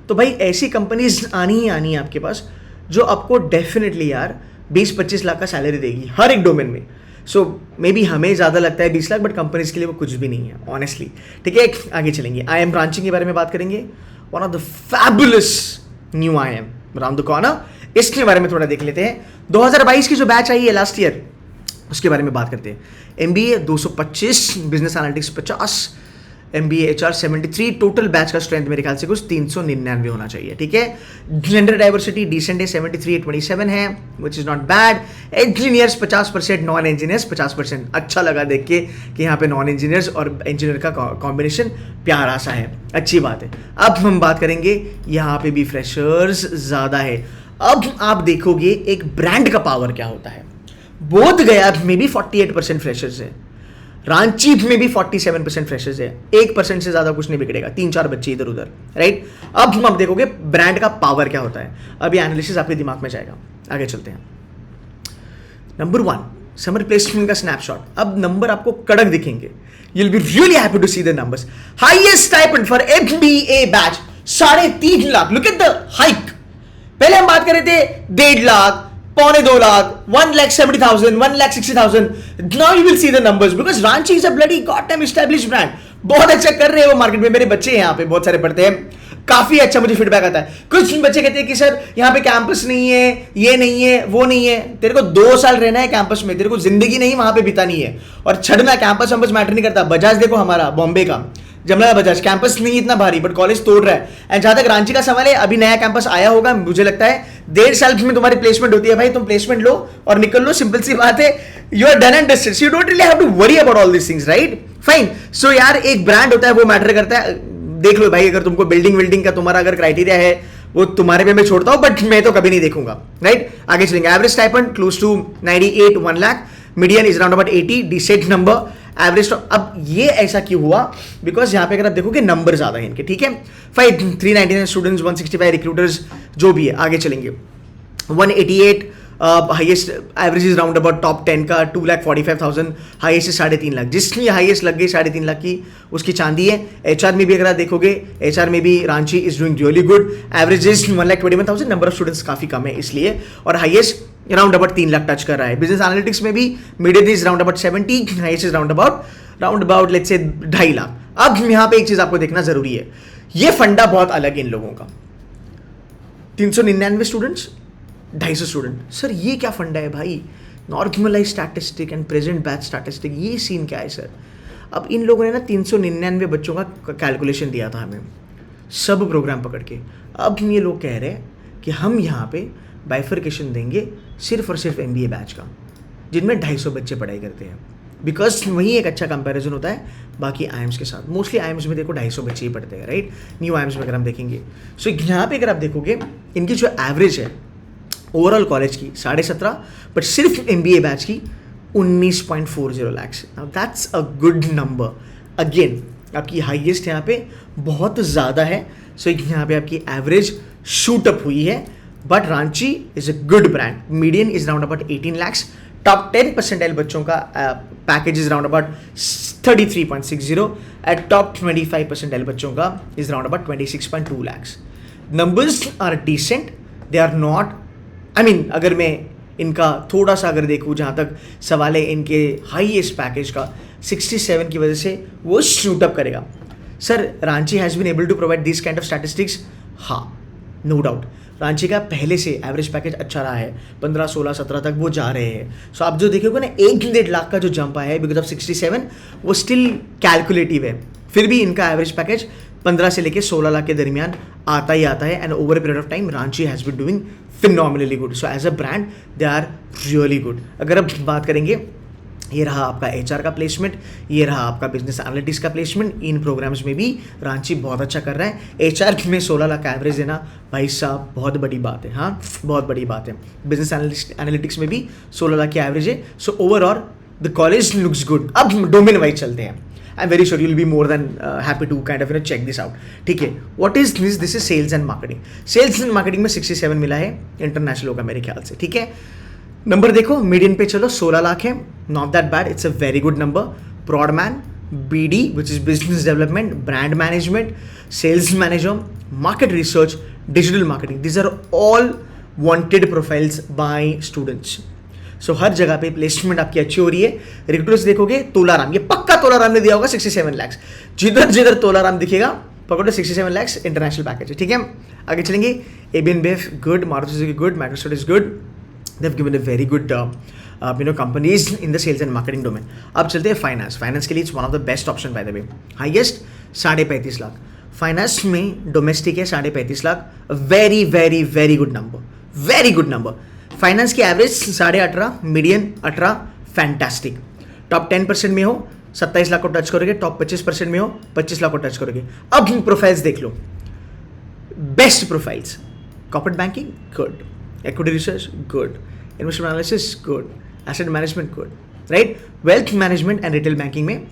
तो भाई ऐसी कंपनीज आनी ही आनी है आपके पास जो आपको डेफिनेटली यार 20-25 लाख का सैलरी देगी हर एक डोमेन में। सो मे बी हमें ज़्यादा लगता है 20 लाख, बट कंपनीज के लिए वो कुछ भी नहीं है ऑनेस्टली, ठीक है। आगे चलेंगे, IIM ब्रांचिंग के बारे में बात करेंगे। One of the fabulous new IIM around the corner, इसके बारे में थोड़ा देख लेते हैं। 2022 की जो बैच आई है लास्ट ईयर, उसके बारे में बात करते हैं। MBA 225, business analytics 50, MBA HR 73, total batch का स्ट्रेंथ मेरे ख्याल से कुछ 399 होना चाहिए, ठीक है। जेंडर डाइवर्सिटी डिसेंट है, 73-27 है, which is not bad. Engineers 50%, non engineers 50%। अच्छा लगा देख के कि यहाँ पे नॉन इंजीनियर्स और इंजीनियर का कॉम्बिनेशन प्यारा सा है, अच्छी बात है। अब हम बात करेंगे, यहाँ पे भी फ्रेशर्स ज़्यादा है। अब आप देखोगे एक ब्रांड का पावर क्या होता है। बोध गया में भी 48% फ्रेशर्स है, रांची में भी 47% फ्रेशर्स है, 1% से ज्यादा कुछ नहीं बिगड़ेगा, 3-4 बच्चे इधर उधर, राइट। अब हम देखोगे ब्रांड का पावर क्या होता है। अभी एनालिसिस आपके दिमाग में जाएगा, आगे चलते हैं। नंबर 1, समर प्लेसमेंट का स्नैपशॉट। अब नंबर आपको कड़क दिखेंगे, you'll be really happy to see the numbers. Highest stipend for MBA batch 3.5 lakh, look at the hike। पहले हम बात कर रहे थे 1.5 lakh, 2.25 lakh, 1,70,000, 1,60,000. Now you will see the numbers because Ranchi is a bloody goddamn established brand. बहुत अच्छा कर रहे हैं वो मार्केट में। मेरे बच्चे यहाँ पे बहुत सारे पढ़ते हैं, काफी अच्छा मुझे फीडबैक आता है। कुछ बच्चे कहते हैं कि सर यहाँ पे कैंपस नहीं है, ये नहीं है, वो नहीं है। तेरे को 2 साल रहना है कैंपस में, तेरे को जिंदगी नहीं वहां पे बितानी है और छड़ना। कैंपस वैम्पस मैटर नहीं करता। बजाज देखो हमारा बॉम्बे का जमला बजाज, कैंपस नहीं इतना भारी बट कॉलेज तोड़ रहा है। एंड जहां तक रांची का सवाल है, अभी नया कैंपस आया होगा, मुझे लगता है 1.5 साल में तुम्हारी प्लेसमेंट होती है। भाई तुम प्लेसमेंट लो और निकल लो, सिंपल सी बात है। You are done and dusted, so you don't really have to worry about all this things, right. Fine. So यार एक ब्रांड होता है, वो मैटर करता है। देख लो भाई, अगर तुमको बिल्डिंग का तुम्हारा अगर क्राइटेरिया है, वो तुम्हारे पे मैं छोड़ता हूं, बट मैं तो कभी नहीं देखूंगा, राइट। आगे चलेंगे। Average stipend close to 98, 1 lakh. Median is around about 80, decent number. Average. अब ये ऐसा क्यों हुआ? बिकॉज यहाँ पे अगर आप देखोगे नंबर ज्यादा है इनके, ठीक है। 399 स्टूडेंट्स, 165 रिक्रूटर्स, जो भी है। आगे चलेंगे। 188 highest average is round about top 10 का 2,45,000, हाईएस्ट 3.5 लाख। जिसकी हाईएस्ट लग गई 3.5 लाख की, उसकी चांदी है। HR में भी अगर आप देखोगे, HR में भी Ranchi is doing really good. Average is 1,21,000, number of students काफी कम है इसलिए, और highest round about 3 lakh touch कर रहा है। बिजनेस एनालिटिक्स में भी median is round about 70, highest is round about let's say 2.5 lakh. अब यहाँ पे एक चीज आपको देखना जरूरी है, ये फंडा बहुत अलग है इन लोगों का। 399 स्टूडेंट्स, 250 स्टूडेंट। सर ये क्या फंडा है भाई? Normalize statistic and present batch statistic, ये सीन क्या है सर? अब इन लोगों ने ना 399 बच्चों का कैलकुलेशन दिया था हमें, सब प्रोग्राम पकड़ के। अब ये लोग कह रहे हैं कि हम यहाँ पे बाइफर्केशन देंगे सिर्फ और सिर्फ MBA बैच का, जिनमें 250 बच्चे पढ़ाई करते हैं। बिकॉज वही एक अच्छा कंपैरिजन होता है बाकी IIMs के साथ। मोस्टली IIMs में देखो 250 बच्चे ही पढ़ते हैं, राइट। न्यू IIMs में अगर हम देखेंगे, सो यहाँ पे अगर आप देखोगे इनकी जो एवरेज है ओवरऑल कॉलेज की 17.5, बट सिर्फ MBA बैच की 19.40 lakhs. Now that's a good number. Again आपकी हाईएस्ट यहाँ पे बहुत ज़्यादा है, सो यहाँ पे आपकी एवरेज शूट अप हुई है। But Ranchi is a good brand. Median is round about 18 lakhs. Top 10 percentile बच्चों का package is round about 33.60 at top 25 percentile बच्चों का is round about 26.2 lakhs. Numbers are decent, they are not, I mean अगर मैं इनका थोड़ा सा अगर देखूँ, जहाँ तक सवाल है इनके हाईएस्ट पैकेज का 67 की वजह से वो शूट अप करेगा। Sir Ranchi has been able to provide this kind of statistics, हाँ नो डाउट। रांची का पहले से एवरेज पैकेज अच्छा रहा है, 15, 16, 17 तक वो जा रहे हैं। सो आप जो देखोगे ना 1.5 लाख का जो जंप आया है बिकॉज ऑफ 67, वो स्टिल कैलकुलेटिव है। फिर भी इनका एवरेज पैकेज 15 से लेके 16 लाख के दरमियान आता ही आता है, and over a period of time Ranchi has been doing phenomenally good. So as a brand they are really good. अगर अब बात करेंगे, ये रहा आपका HR का प्लेसमेंट, ये रहा आपका बिजनेस एनालिटिक्स का प्लेसमेंट. इन प्रोग्राम्स में भी रांची बहुत अच्छा कर रहा है. HR में 16 लाख का एवरेज देना भाई साहब बहुत बड़ी बात है. हाँ, बहुत बड़ी बात है. बिजनेस एनालिटिक्स में भी 16 लाख की एवरेज है. So overall the college looks good. अब डोमेन वाइज चलते हैं. I am very sure you will be more than happy to kind of check this out. ठीक है, what is this? This is sales and marketing. Sales and marketing में 67 मिला है इंटरनेशनल होगा मेरे ख्याल से. ठीक है, नंबर देखो, मीडियन पे चलो 16 लाख है, not that bad, it's a very good number. Prodman, BD which is business development, brand management, sales manager, market research, digital marketing, these are all wanted profiles by students. So हर जगह पे प्लेसमेंट आपकी अच्छी हो रही है. रिक्रूटर्स देखोगे, तोलाराम, ये पक्का तोलाराम ने दिया होगा 67 लाख. जिधर जिधर तोलाराम दिखेगा पकड़ो 67 लाख इंटरनेशनल पैकेज. ठीक है, आगे चलेंगे. ABNBF good, Maruti Suzuki good, Microsoft is good. They've given a very good companies in the sales and marketing domain. अब चलते हैं फाइनेंस. फाइनेंस के लिए it's one of the best option buy the way. Highest 35.5 lakh finance में डोमेस्टिक है. 35.5 lakh, very very very good number, very good number. Finance की एवरेज 18.5, मीडियन 18, फैंटास्टिक. टॉप 10% में हो 27 लाख को टच करोगे, टॉप 25% में हो 25 लाख को टच करोगे. अब प्रोफाइल्स देख लो, best profiles. Corporate banking good, equity research good, investment analysis good, asset management good, right? Wealth management and retail banking में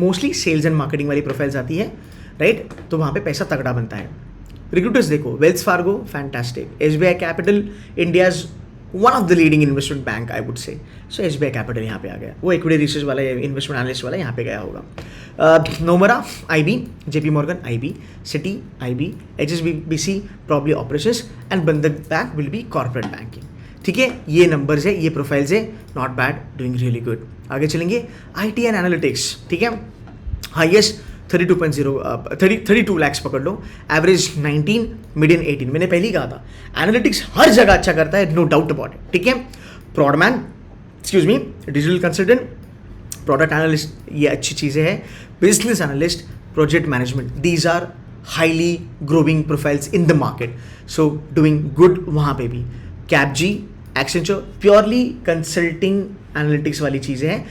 mostly sales and marketing वाली profiles आती है, right? तो वहाँ पे पैसा तगड़ा बनता है. Recruiters देखो, Wells Fargo fantastic, SBI Capital India's one of the leading investment bank I would say. So SBI Capital यहाँ पे आ गया, वो equity research वाला investment analyst वाला यहाँ पे गया होगा. Nomura IB, JP Morgan IB, Citi IB, HSBC probably operations and Bandhan Bank will be corporate banking. ठीक है, ये नंबर्स है, ये प्रोफाइल्स है, not bad, doing really good. आगे चलेंगे. IT and analytics. ठीक है, हाईएस्ट 32 लैक्स पकड़ लो, एवरेज 19, मीडियन 18. मैंने पहले ही कहा था एनालिटिक्स हर जगह अच्छा करता है, नो डाउट अबाउट इट. ठीक है, prodman, excuse me, digital consultant, product analyst, ये अच्छी चीज़ें हैं. Business analyst, project management, these are highly growing profiles in the market. So doing good वहाँ पे भी. CapG, Accenture, purely consulting analytics वाली चीज़ें हैं,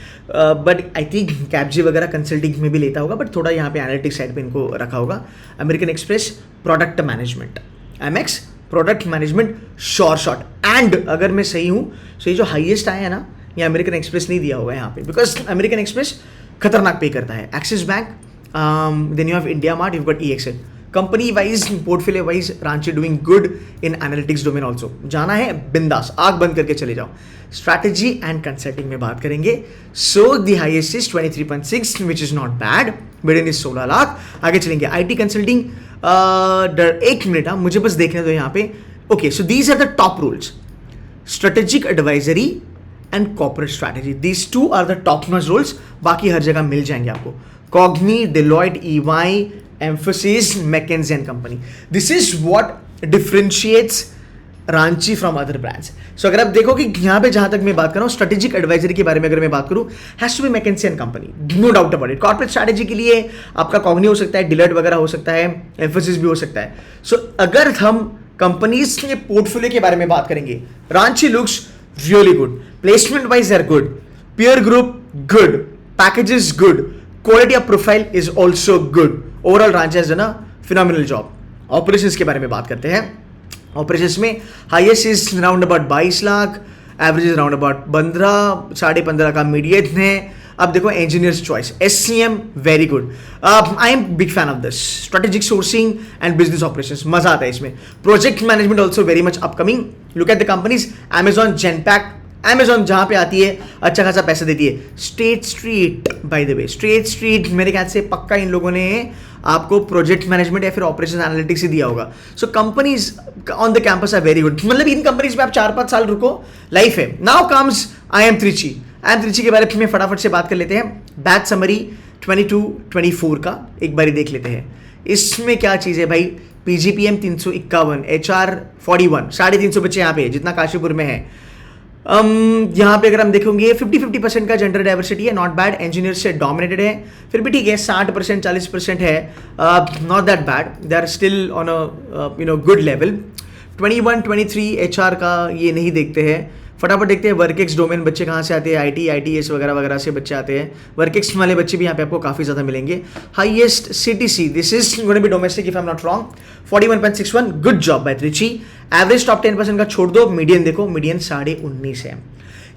बट आई थिंक कैपजी वगैरह कंसल्टिंग में भी लेता होगा, बट थोड़ा यहाँ पे एनालिटिक्स साइड पे इनको रखा होगा. American express, product management, MX, product management, sure shot. And अगर मैं सही हूँ तो ये जो हाईएस्ट आया है ना, ये अमेरिकन एक्सप्रेस नहीं दिया होगा यहाँ पे, बिकॉज अमेरिकन एक्सप्रेस खतरनाक पे करता है. Axis bank, then you have India mart, you got EXL. Company wise, portfolio wise, Ranchi doing good in analytics domain also. जाना है बिंदास, आग बंद करके चले जाओ. स्ट्रैटेजी एंड कंसल्टिंग में बात करेंगे. So the highest is 23.6 which is not bad, median is 16 lakh. आगे चलेंगे. IT कंसल्टिंग, एक मिनट, मुझे बस देखने दो यहाँ पे. Okay, so these are the top roles. Strategic advisory and corporate strategy, these two are the top notch roles. बाकी हर जगह मिल जाएंगे आपको. Cogni, Deloitte, EY, Emphasis, McKinsey and Company. This is what differentiates Ranchi from other brands. So अगर आप देखो कि यहाँ पे जहाँ तक मैं बात कर रहा हूँ स्ट्रेटेजिक एडवाइजरी के बारे में, अगर मैं बात करूँ, has to be McKinsey and company, no doubt about it. Corporate strategy के लिए आपका कॉग्नी हो सकता है, डिलॉयट वगैरह हो सकता है, एम्फोसिस भी हो सकता है. सो अगर हम कंपनीज के पोर्टफोलियो के बारे में बात करेंगे, Ranchi looks really good. Placement wise are good, peer group good, packages good, quality of profile is also good. Overall Ranchi has done a phenomenal job. Operations के बारे में बात करते हैं. ऑपरेशंस में highest is round about 22 lakh, average is round about 15, 15.5 का मीडियन है. अब देखो engineers choice, SCM very good. I am big fan of this. Strategic sourcing and business operations, मजा आता है इसमें. Project management also very much upcoming. Look at the companies, Amazon, Genpact. Amazon जहाँ पे आती है अच्छा खासा पैसा देती है. State street, bye the way, State street मेरे ख्याल से पक्का इन लोगों ने आपको प्रोजेक्ट मैनेजमेंट या फिर ऑपरेशन एनालिटिक्स ही दिया होगा. So companies on the campus are very good. मतलब इन कंपनीज में आप 4-5 साल रुको, लाइफ है. Now comes IIM Trichy. IIM Trichy के बारे में फटाफट से बात कर लेते हैं. बैच समरी 22-24 का एक बार देख लेते हैं. इसमें क्या चीज़ है भाई. PGPM 351, HR 41, 350 बच्चे यहाँ पे जितना काशीपुर में है. यहाँ पे अगर हम देखेंगे 50-50% का जेंडर डाइवर्सिटी है, नॉट बैड. इंजीनियर से डोमिनेटेड है, फिर भी ठीक है. 60% 40% है, not that bad. They are still on a good level. 21-23 HR का ये नहीं देखते हैं. फटाफट देखते हैं वर्कएक्स डोमेन बच्चे कहाँ से आते हैं. ITS वगैरह वगैरह से बच्चे आते हैं. वर्कएक्स वाले बच्चे भी यहाँ पे आपको काफ़ी ज़्यादा मिलेंगे. Highest CTC, this is going to be domestic if I am not wrong, 41.61. Good job by Trichy. Average top 10% का छोड़ दो. मीडियन देखो, मीडियन 19.5 है.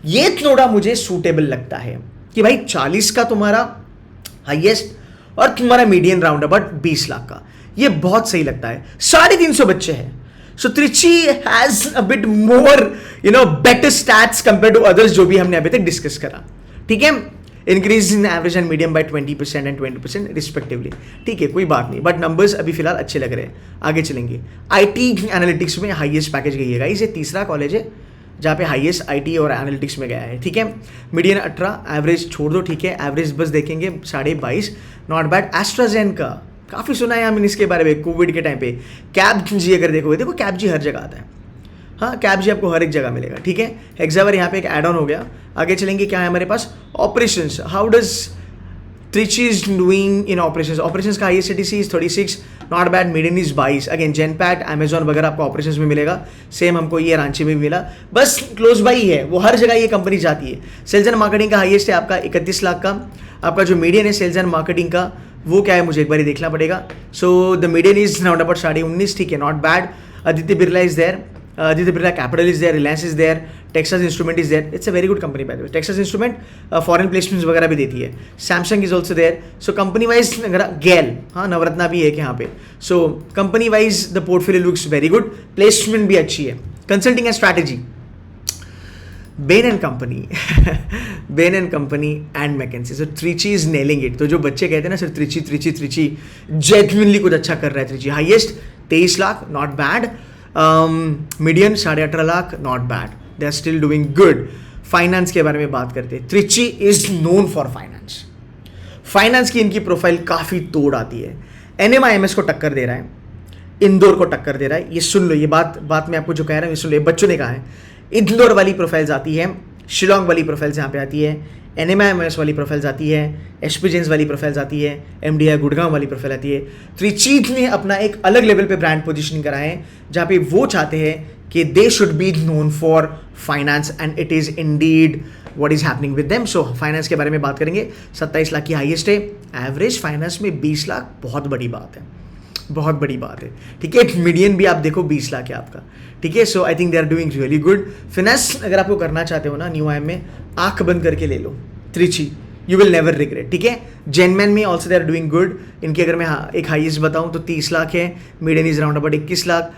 ये थोड़ा मुझे सूटेबल लगता है कि भाई 40 का तुम्हारा हाईएस्ट और तुम्हारा मीडियन राउंड अबाउट 20 लाख का, ये बहुत सही लगता है. 350 बच्चे हैं. So Trichy has a bit more, better stats compared to others जो भी हमने अभी तक डिस्कस करा. ठीक है. Increase in average and medium by 20% and 20% respectively. ठीक है, कोई बात नहीं, बट नंबर्स अभी फिलहाल अच्छे लग रहे हैं. आगे चलेंगे. IT एनालिटिक्स में हाईएस्ट पैकेज गई है गाइस. ये तीसरा कॉलेज है जहाँ पे हाईएस्ट IT और एनालिटिक्स में गया है. ठीक है. मीडियन 18, एवरेज छोड़ दो. ठीक है, एवरेज बस देखेंगे 22.5, नॉट बैड. एस्ट्राजेनेका काफ़ी सुना है हमने इसके बारे में कोविड के टाइम पे. कैब जी अगर देखोगे, देखो कैब जी हर जगह आता है. हाँ, कैब जी आपको हर एक जगह मिलेगा. ठीक है. हेक्सावर यहाँ पे एक एड ऑन हो गया. आगे चलेंगे. क्या है हमारे पास? Operations. How does Trichy is doing in operations? Operations का highest CTC is 36, not bad. Median is 22. Again Genpact, Amazon वगैरह आपको ऑपरेशंस में मिलेगा. सेम हमको ये रांची में भी मिला. बस क्लोज बाई है, वो हर जगह ये कंपनी जाती है. सेल्स एंड मार्केटिंग का हाईएस्ट है आपका 31 लाख का. आपका जो मीडियन है सेल्स एंड मार्केटिंग का, वो क्या है मुझे एक बार देखना पड़ेगा. So the median is round about 19.5. ठीक है, not bad. Aditya Birla is there, Aditya Birla capital is there, Reliance is there, Texas instrument is there. It's a very good company by the way. Texas instrument foreign placements वगैरह भी देती है. Samsung is also there. So company wise अगर गैल, हाँ, नवरत्ना भी है कि यहाँ पे. So company wise the portfolio looks very good. Placement भी अच्छी है. Consulting and strategy, Bain and Company, Bain and Company and McKinsey. So Trichy is nailing it. तो जो बच्चे कहते हैं ना सिर्फ Trichy, genuinely कुछ अच्छा कर रहा है Trichy. Highest 23 lakh, not bad. Median 18.5 lakh, not bad. They are still doing good. Finance के बारे में बात करते हैं. Trichy is known for finance. Finance की इनकी प्रोफाइल काफ़ी तोड़ आती है. NMIMS को टक्कर दे रहा है, इंदौर को टक्कर दे रहा है. ये सुन लो, ये बात मैं आपको जो कह रहा हूँ ये सुन लो. ये बच्चों ने कहा है. इंदौर वाली प्रोफाइल्स आती है, शिलोंग वाली प्रोफाइल्स यहाँ पे आती है, NMIMS वाली प्रोफाइल्स आती है, HP जेन्स वाली प्रोफाइल्स आती है, MDI गुड़गांव वाली प्रोफाइल आती है. Trichy ने अपना एक अलग लेवल पे ब्रांड पोजीशनिंग करा है जहाँ पे वो चाहते हैं कि they should be known for finance and it is Indeed what is happening with them. So finance के बारे में बात करेंगे. 27 लाख की हाईएस्ट है. एवरेज फाइनेंस में 20 लाख बहुत बड़ी बात है, बहुत बड़ी बात है. ठीक है. मीडियन भी आप देखो 20 लाख है आपका. ठीक है. So I think they are doing really good. Finance अगर आपको करना चाहते हो ना न्यू आईएम में, आंख बंद करके ले लो Trichy, you will never regret. ठीक है. जेनमैन में also they are doing good. इनकी अगर मैं एक हाईएस्ट बताऊं तो 30 लाख है. Median is round about 21 lakh.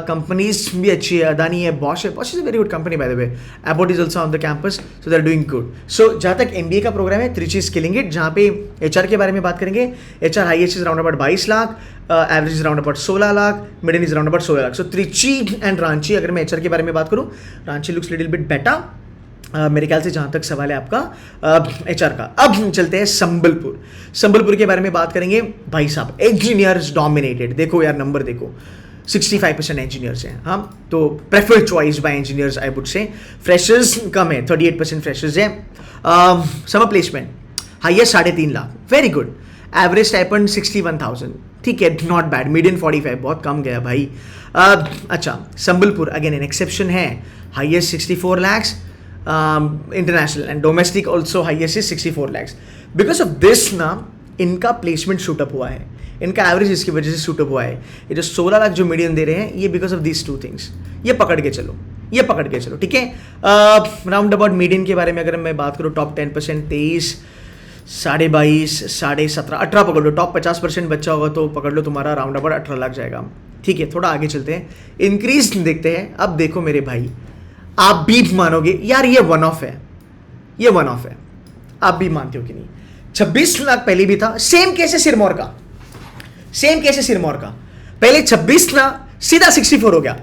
Companies भी अच्छी है. अदानी है, बॉश है. Bosch is a very good company by the way. Abbott is also on the campus, so they are doing good. So जहाँ तक MBA का प्रोग्राम है, Trichy इज किलिंग इट. जहाँ पे HR के बारे में बात करेंगे, HR highest is round about 22 lakh, average is round about 16 lakh, median is round about 16 lakh. So Trichy and Ranchi, अगर मैं HR के बारे में बात करूँ, Ranchi looks little bit better मेरे ख्याल से, जहाँ तक सवाल है आपका HR का. अब चलते हैं संबलपुर. संबलपुर के बारे में बात करेंगे. भाई साहब, इंजीनियर्स डोमिनेटेड. देखो यार, नंबर देखो, 65% इंजीनियर्स हैं. हाँ, तो preferred choice by engineers I would say. Freshers कम है, 38% फ्रेशर्स हैं. Summer placement highest 3.5 lakh, very good. Average stipend 61,000. ठीक है, नॉट बैड. मीडियन 45, बहुत कम गया भाई. अच्छा, संबलपुर अगेन एन एक्सेप्शन है. Highest 64 lakhs international and domestic also highest is 64 lakhs. Because of this ना इनका प्लेसमेंट शूटअप हुआ है. इनका एवरेज इसकी वजह से शूटअप हुआ है. ये जो 16 लाख जो मीडियन दे रहे हैं, ये बिकॉज ऑफ दीज 2 थिंग्स. ये पकड़ के चलो, ये पकड़ के चलो. ठीक है. राउंड अबाउट मीडियन के बारे में अगर मैं बात करूँ, टॉप 10% 23, 22.5, 17.5, 18 पकड़ लो. टॉप 50% बच्चा होगा तो पकड़ लो, तुम्हारा राउंड अबाउट 18 लाख जाएगा. ठीक है. थोड़ा आगे चलते हैं, इंक्रीज देखते हैं. अब देखो मेरे भाई, आप भी मानोगे यार, ये वन ऑफ है, ये वन ऑफ है. आप भी मानते हो कि नहीं? 26 लाख पहले भी था. सेम केस है सिरमौर का, सेम केस है सिरमौर का. पहले 26 था, सीधा 64 हो गया.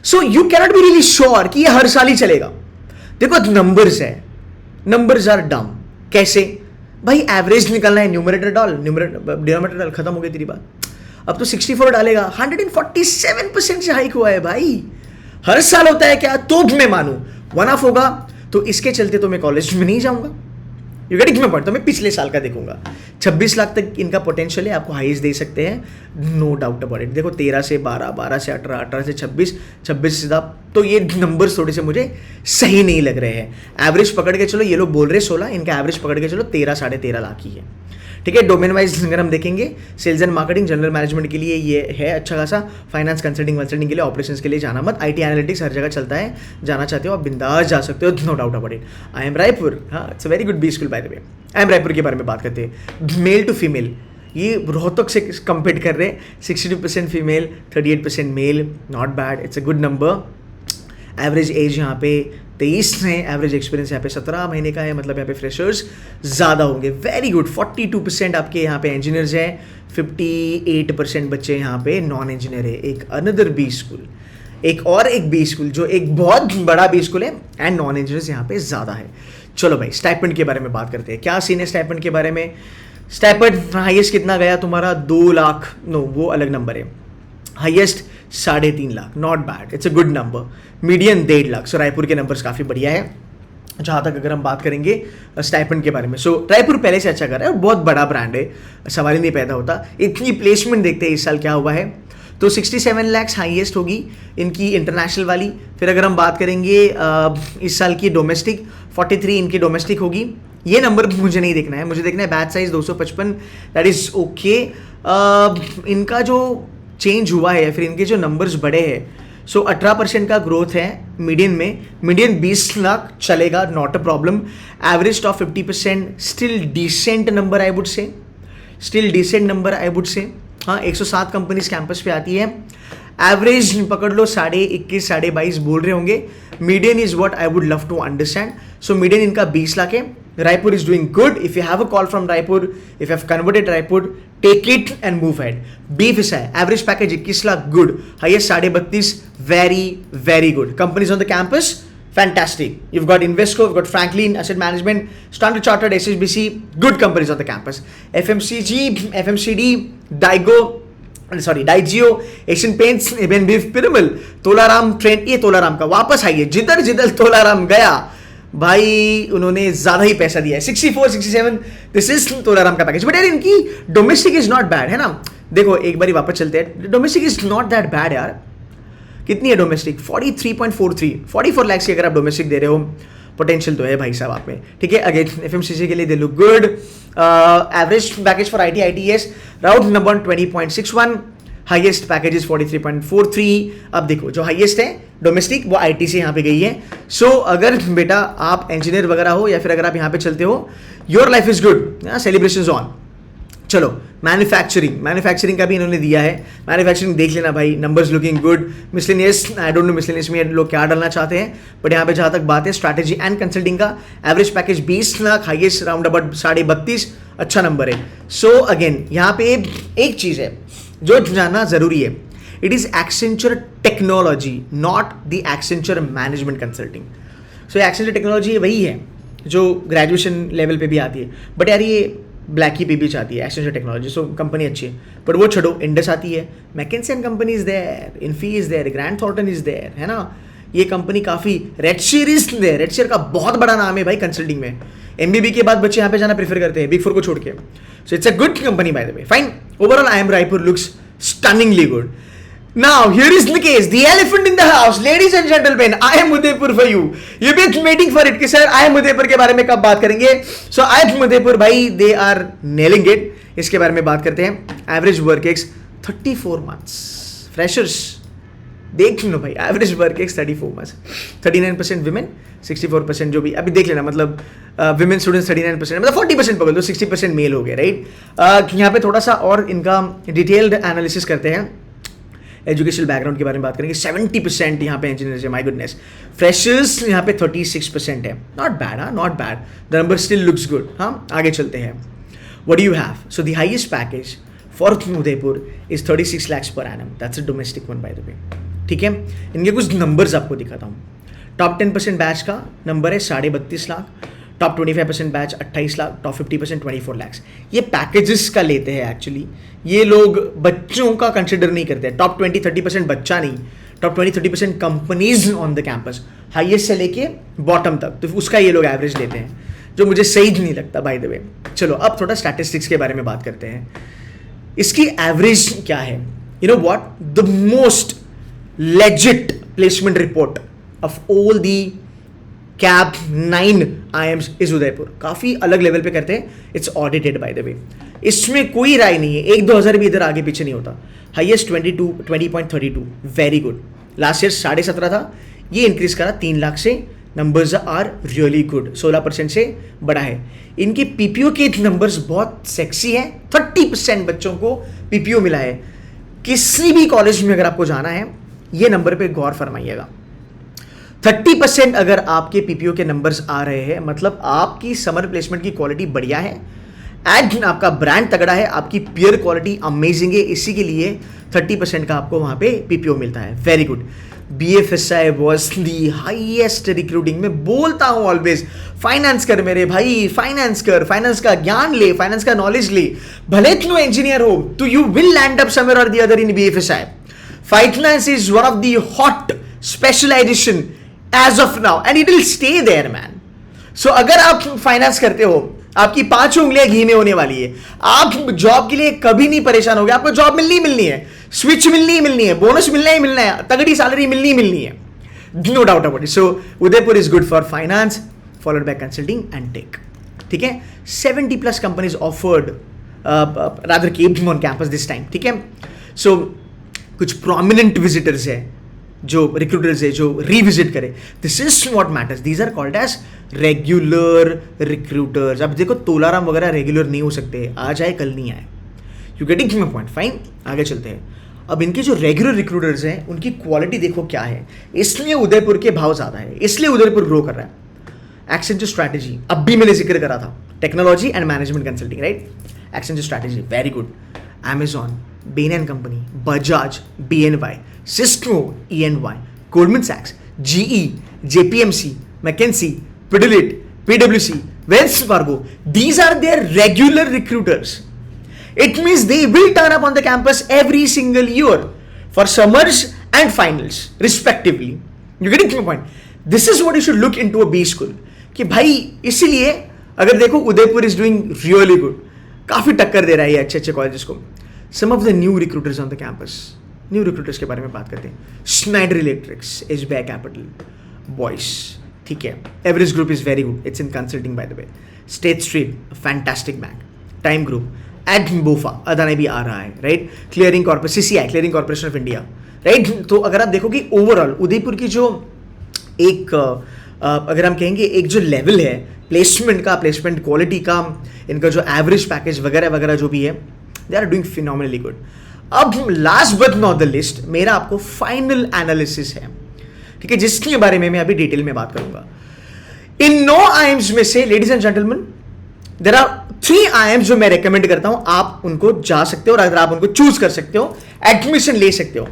So you cannot be really sure कि ये हर साल ही चलेगा. देखो नंबर्स है, नंबर्स आर डम. कैसे भाई? एवरेज निकलना है, न्यूमरेटर डाल, डिनोमिनेटर डाल, खत्म हो गई तेरी बात. अब तो 64 डालेगा. 147% से हाइक हुआ है भाई. हर साल होता है क्या? तो मैं मानूं 1 ऑफ होगा तो इसके चलते तो मैं कॉलेज में नहीं जाऊंगा। You getting my point? तो मैं पिछले साल का देखूंगा। 26 लाख तक इनका पोटेंशियल है, आपको हाईएस्ट दे सकते हैं, नो डाउट अबाउट इट। देखो 13 से 12, 12 से 18, 18 से 26, 26 से 10, तो ये नंबर्स थोड़े से मुझे सही नहीं लग रहे हैं। एवरेज पकड़ के चलो, ये लोग बोल रहे 16, इनका एवरेज पकड़ के चलो 13, 13.5 लाख ही है। ठीक है, डोमेन वाइज अगर हम देखेंगे, sales and marketing, general management के लिए ये है अच्छा खासा, फाइनेंस कंसल्टिंग के लिए, ऑपरेशंस के लिए जाना मत, आईटी एनालिटिक्स हर जगह चलता है, जाना चाहते हो आप बिंदास जा सकते हो, no doubt about it. I M Raipur, हाँ it's a very good B school by the way. I M Raipur के बारे में बात करते हैं, मेल टू फीमेल, ये रोहतक से कंपेट कर रहे हैं, 62% female, 38% male, not bad, it's a good number. Average age यहाँ पे 23 है, एवरेज एक्सपीरियंस यहाँ पे 17 महीने का है, मतलब यहाँ पे फ्रेशर्स ज़्यादा होंगे। वेरी गुड, 42% आपके यहाँ पे इंजीनियर्स हैं, 58% बच्चे यहाँ पे नॉन इंजीनियर है। एक अनदर बी स्कूल, एक बी स्कूल जो एक बहुत बड़ा बी स्कूल है, एंड नॉन इंजीनियर्स यहाँ पे ज़्यादा है। चलो भाई स्टाइपेंड के बारे में बात करते हैं, क्या सीन है स्टाइपेंड के बारे में। स्टाइपेंड हाईएस्ट कितना गया तुम्हारा? 2 लाख, नो वो अलग नंबर है, highest 3.5 lakh, not bad, it's a good number. Median 1.5 lakh, so Raipur के नंबर्स काफ़ी बढ़िया है जहाँ तक अगर हम बात करेंगे स्टाइपेंड के बारे में। सो रायपुर पहले से अच्छा कर रहा है और बहुत बड़ा ब्रांड है, सवाल ही नहीं पैदा होता। इतनी प्लेसमेंट देखते हैं इस साल क्या हुआ है, तो 67 लैक्स हाईएस्ट होगी इनकी इंटरनेशनल वाली। फिर अगर हम बात करेंगे इस साल की डोमेस्टिक, 43 इनकी डोमेस्टिक होगी। ये नंबर मुझे नहीं देखना है, मुझे देखना है batch size 255, that is okay. इनका जो चेंज हुआ है, फिर इनके जो नंबर्स बढ़े हैं, सो 18% का ग्रोथ है मीडियन में, मीडियन 20 लाख चलेगा, not a problem. Average top 50%, still decent number I would say, still decent number I would say. हाँ 107 कंपनीज कैंपस पे आती है, एवरेज पकड़ लो 21.5 22 बोल रहे होंगे। Median is what I would love to understand, so median इनका 20 लाख है। Raipur is doing good. If you have a call from Raipur, if you have converted Raipur, take it and move ahead. Beef is high. Average package 21 lakh, good. Highest 32.5, very, very good. Companies on the campus, fantastic. You've got Invesco, you've got Franklin Asset Management, Standard Chartered, SHBC, good companies on the campus. FMCG, FMCD, Digeo, Asian Paints, Eben Beef, Piramal, Tolaram Trend, ये तोलाराम का वापस आइए, जिधर जिधर तोलाराम गया भाई उन्होंने ज्यादा ही पैसा दिया है। 64, 67, दिस इज तोलाराम का पैकेज। बट यार इनकी डोमेस्टिक इज नॉट बैड, है ना। देखो एक बार वापस चलते हैं, domestic is not that bad यार। कितनी है डोमेस्टिक? 43.43, 44 लाख की अगर आप डोमेस्टिक दे रहे हो, पोटेंशियल तो है भाई साहब आप में। ठीक है, अगेन एफएमसीजी के लिए they look good. Average package for ITS round number 20.61, highest packages 43.43। अब देखो जो हाईएस्ट है डोमेस्टिक वो आईटी से यहाँ पे गई है। सो अगर बेटा आप इंजीनियर वगैरह हो या फिर अगर आप यहाँ पे चलते हो, your life is good, celebrations on. चलो मैन्युफैक्चरिंग का भी इन्होंने दिया है, मैन्युफैक्चरिंग देख लेना भाई, numbers looking good. Miscellaneous, I don't know miscellaneous में लोग क्या डालना चाहते हैं, बट यहाँ पे जहाँ तक बात है स्ट्रैटेजी एंड कंसल्टिंग का average package 20 lakh, highest round about 32.5, अच्छा नंबर है। सो अगेन यहाँ पे एक चीज़ है जो जानना जरूरी है, it is Accenture technology, not the Accenture management consulting. So Accenture technology वही है जो ग्रेजुएशन लेवल पे भी आती है, बट यार ये ब्लैक ही पे भी चाहती है एक्सेंचर टेक्नोलॉजी। सो कंपनी अच्छी है, बट वो छोड़ो, इंडस आती है, McKinsey and company is there, Infy is there, Grant Thornton is there, है ना। ये कंपनी काफ़ी, रेडशीर इज देयर, रेडशीर का बहुत बड़ा नाम है भाई कंसल्टिंग में। एमबीबी के बाद बच्चे यहाँ पे जाना प्रेफर करते हैं, बिग फोर को छोड़ के। So it's a good company by the way, fine. Overall I M Raipur looks stunningly good. Now, here is the case, the elephant in the house, ladies and gentlemen, I am Udaipur for you. You've been waiting for it कि सर I am Udaipur के बारे में कब बात करेंगे। So I am Udaipur भाई, they are nailing it। इसके बारे में बात करते हैं। Average work ex 34 months, freshers देख लो भाई, average work ex 34 months, 39% women, 64% जो भी अभी देख लेना, मतलब विमेन स्टूडेंट्स 39%, मतलब 40% पकड़ लो, 60% मेल हो गए, राइट। यहाँ पे थोड़ा सा और इनका डिटेल्ड एनालिसिस करते हैं, एजुकेशनल बैकग्राउंड के बारे में बात करेंगे। 70% यहाँ पे इंजीनियर्स है, माय गुडनेस। फ्रेशर्स यहाँ पे 36% है, नॉट बैड, हाँ not bad, the number still looks good. हाँ आगे चलते हैं, what do you have. So the highest package for Udaipur is 36 lakhs per annum, that's a domestic one by the way. ठीक है, इनके कुछ नंबर्स आपको दिखाता हूँ। टॉप 10% बैच का नंबर है 32.5 lakh, top 25% batch 28 lakh, top 50% 24 lakhs। ये पैकेजेस का लेते हैं एक्चुअली, ये लोग बच्चों का कंसिडर नहीं करते हैं। टॉप 20-30% बच्चा नहीं, top 20-30% companies on the campus, highest से लेके बॉटम तक, तो उसका ये लोग एवरेज लेते हैं, जो मुझे सही नहीं लगता बाय द वे। चलो अब थोड़ा स्टैटिस्टिक्स के बारे में बात करते हैं। इसकी एवरेज क्या है? You know what, the most legit placement report of all the cap 9 IIMs is Udaipur. काफी अलग लेवल पे करते हैं, it's audited bye the way, इसमें कोई राय नहीं है, 1-2 भी इधर आगे पीछे नहीं होता। Highest 20.32, very good. Last year 17.5 था, ये इंक्रीज करा 3 लाख से। नंबर्स आर रियली गुड, 16% से बड़ा है। इनके पीपीओ के नंबर्स बहुत सेक्सी हैं, 30% बच्चों को पीपीओ मिला है। किसी भी कॉलेज में अगर आपको जाना है, ये नंबर पे गौर फरमाइएगा। 30% अगर आपके पीपीओ के नंबर्स आ रहे हैं, मतलब आपकी समर प्लेसमेंट की क्वालिटी बढ़िया है, एंड आपका ब्रांड तगड़ा है, आपकी पेयर क्वालिटी अमेजिंग है, इसी के लिए 30% का आपको वहां पे पीपीओ मिलता है। Very good. BFSI was the highest recruiting. मैं बोलता हूं ऑलवेज, फाइनेंस कर मेरे भाई, फाइनेंस कर, फाइनेंस का ज्ञान ले, फाइनेंस का नॉलेज ले, भले तुम इंजीनियर हो तो you will land up somewhere और the other in BFSI। Finance is one of the hot specialization as of now and it will stay there man. So अगर आप फाइनेंस करते हो, आपकी 5 उंगलियां घी में होने वाली है, आप जॉब के लिए कभी नहीं परेशान होगे, आपको जॉब मिलनी है, स्विच मिलनी है, बोनस मिलना ही मिलना है, तगड़ी सैलरी मिलनी है, no doubt about it. So Udaipur is good for finance, followed by consulting and tech. ठीक है, 70+ companies offered rather capped on campus this time. ठीक है, सो कुछ प्रोमिनेंट विजिटर्स है, जो रिक्रूटर्स है, जो रिविजिट करे, this is what matters. These are called as regular recruiters. अब देखो तोलाराम वगैरह रेगुलर नहीं हो सकते, आज आए कल नहीं आए, you getting my point. Fine, आगे चलते हैं। अब इनके जो रेगुलर रिक्रूटर्स हैं, उनकी क्वालिटी देखो क्या है, इसलिए उदयपुर के भाव ज्यादा है, इसलिए उदयपुर ग्रो कर रहा है। एक्सेंचर स्ट्रैटेजी, अब भी मैंने जिक्र करा था, technology and management consulting, right. Accenture strategy very good. Amazon, Bain & Company, Bajaj, BNY, Cisco, ENY, Goldman Sachs, GE, JPMC, McKinsey, Pidilite, PwC, Wells Fargo. These are their regular recruiters. It means they will turn up on the campus every single year for summers and finals, respectively. You getting my point? This is what you should look into a B school. कि भाई इसीलिए अगर देखो Udaipur is doing really good, काफी टक्कर दे रहा है ये अच्छे कॉलेजेस को। Some of the new recruiters on the campus, new recruiters के बारे में बात करते हैं। Schneider Electrics, SBI capital, Boyce, ठीक है। Everest group is very good, it's in consulting by the way. State Street, fantastic bank. Time group, and BofA, Adani भी आ रहा है, right. Clearing corporation, CCI, clearing corporation of India, right. तो अगर आप देखो कि ओवरऑल उदयपुर की जो एक अगर हम कहेंगे एक जो लेवल है प्लेसमेंट का, प्लेसमेंट क्वालिटी का, इनका जो एवरेज पैकेज वगैरह वगैरह जो भी है, they are doing phenomenally good. अब last but not the least, मेरा आपको फाइनल एनालिसिस है, ठीक है, जिसके बारे में मैं अभी डिटेल में बात करूंगा। इन 9 IIMs में से ladies and gentlemen, there are 3 IIMs जो मैं रेकमेंड करता हूं, आप उनको जा सकते हो और अगर आप उनको चूज कर सकते हो, एडमिशन ले सकते हो।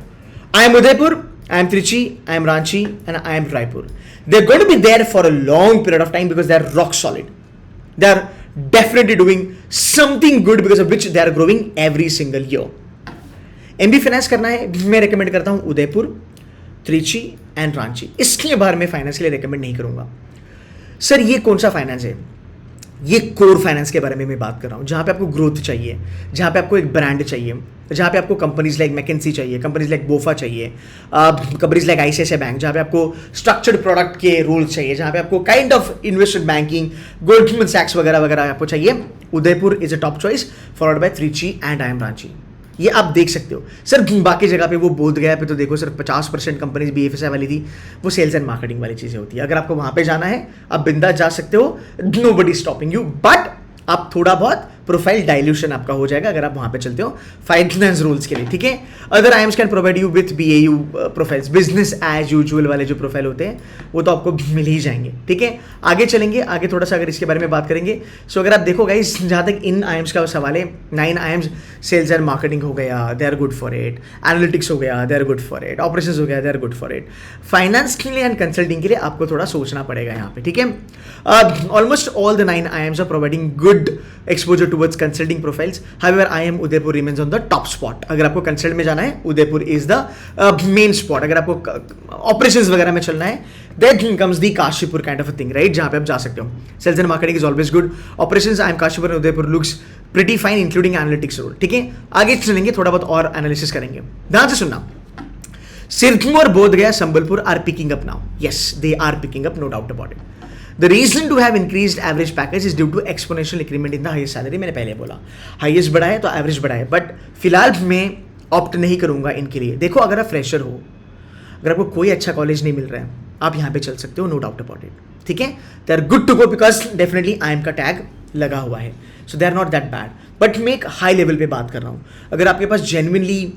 IIM Udaipur, IIM Trichy, IIM Ranchi and IIM Raipur. They're going to be there for a long period of time because they're rock solid. They're definitely doing something good because of which they are growing every single year. MB finance करना है, मैं रेकमेंड करता हूं उदयपुर, त्रिची एंड रांची। इसके बारे में फाइनेंस के लिए रेकमेंड नहीं करूंगा। सर ये कौन सा फाइनेंस है? ये कोर फाइनेंस के बारे में मैं बात कर रहा हूं, जहां पे आपको ग्रोथ चाहिए, जहां पे आपको एक ब्रांड चाहिए, जहां पे आपको कंपनीज लाइक मैकेंसी चाहिए, कंपनीज लाइक बोफा चाहिए, कंपनीज लाइक ICICI बैंक, जहां पे आपको स्ट्रक्चर्ड प्रोडक्ट के रूल्स चाहिए, जहां पे आपको kind of investment banking, Goldman सैक्स वगैरह वगैरह आपको चाहिए, Udaipur is a top choice, followed by Trichy and IIM Ranchi. ये आप देख सकते हो। सर बाकी जगह पे वो बोध गया पे तो देखो सर 50% कंपनीज BFSI वाली थी, वो सेल्स एंड मार्केटिंग वाली चीजें होती है। अगर आपको वहां पे जाना है, आप बिंदास जा सकते हो, नोबडी स्टॉपिंग यू, बट आप थोड़ा बहुत प्रोफाइल डाइल्यूशन आपका हो जाएगा अगर आप वहां पे चलते हो फाइनेंस रूल्स के लिए, ठीक है। Other IIMs can provide you with BAU profiles, business as usual वाले जो प्रोफाइल होते हैं वो तो आपको मिल ही जाएंगे, ठीक है। आगे चलेंगे, आगे थोड़ा सा अगर इसके बारे में बात करेंगे। सो अगर आप देखो गाइस, जहाँ तक इन IIMs का सवाल है, 9 IIMs सेल्स एंड मार्केटिंग हो गया, they are good for it, analytics हो गया, they are good for it, operations हो गया, they are good for it. Finance के लिए एंड कंसल्टिंग के लिए आपको थोड़ा सोचना पड़ेगा यहाँ पे, ठीक है। Almost all the 9 IIMs are providing good exposure towards consulting profiles. However, I am Udaipur remains on the top spot. अगर आपको कंसल्ट में जाना है, Udaipur is the main spot. अगर आपको operations वगैरह में चलना है, then comes the Kashipur kind of a thing, right? जहाँ पे आप जा सकते हो. Sales and marketing is always good. Operations, I am Kashipur and Udaipur looks pretty fine, including analytics role. ठीक है, आगे चलेंगे, थोड़ा बहुत और एनालिसिस करेंगे. ध्यान से सुनना. Sirmaur, Bodhgaya, Sambalpur are picking up now. Yes, they are picking up, no doubt about it. The reason to have increased average package is due to exponential increment in the highest salary. मैंने पहले बोला हाईएस्ट बढ़ा है तो एवरेज बढ़ा है, बट फिलहाल मैं ऑप्ट नहीं करूंगा इनके लिए. देखो, अगर आप फ्रेशर हो, अगर आपको कोई अच्छा कॉलेज नहीं मिल रहा है, आप यहाँ पे चल सकते हो, नो डाउट अबाउट इट. ठीक है, they are good to go because definitely I M का टैग लगा हुआ है, so they are not that bad. But मैं एक हाई लेवल पे बात कर रहा हूँ. अगर आपके पास जेन्युइनली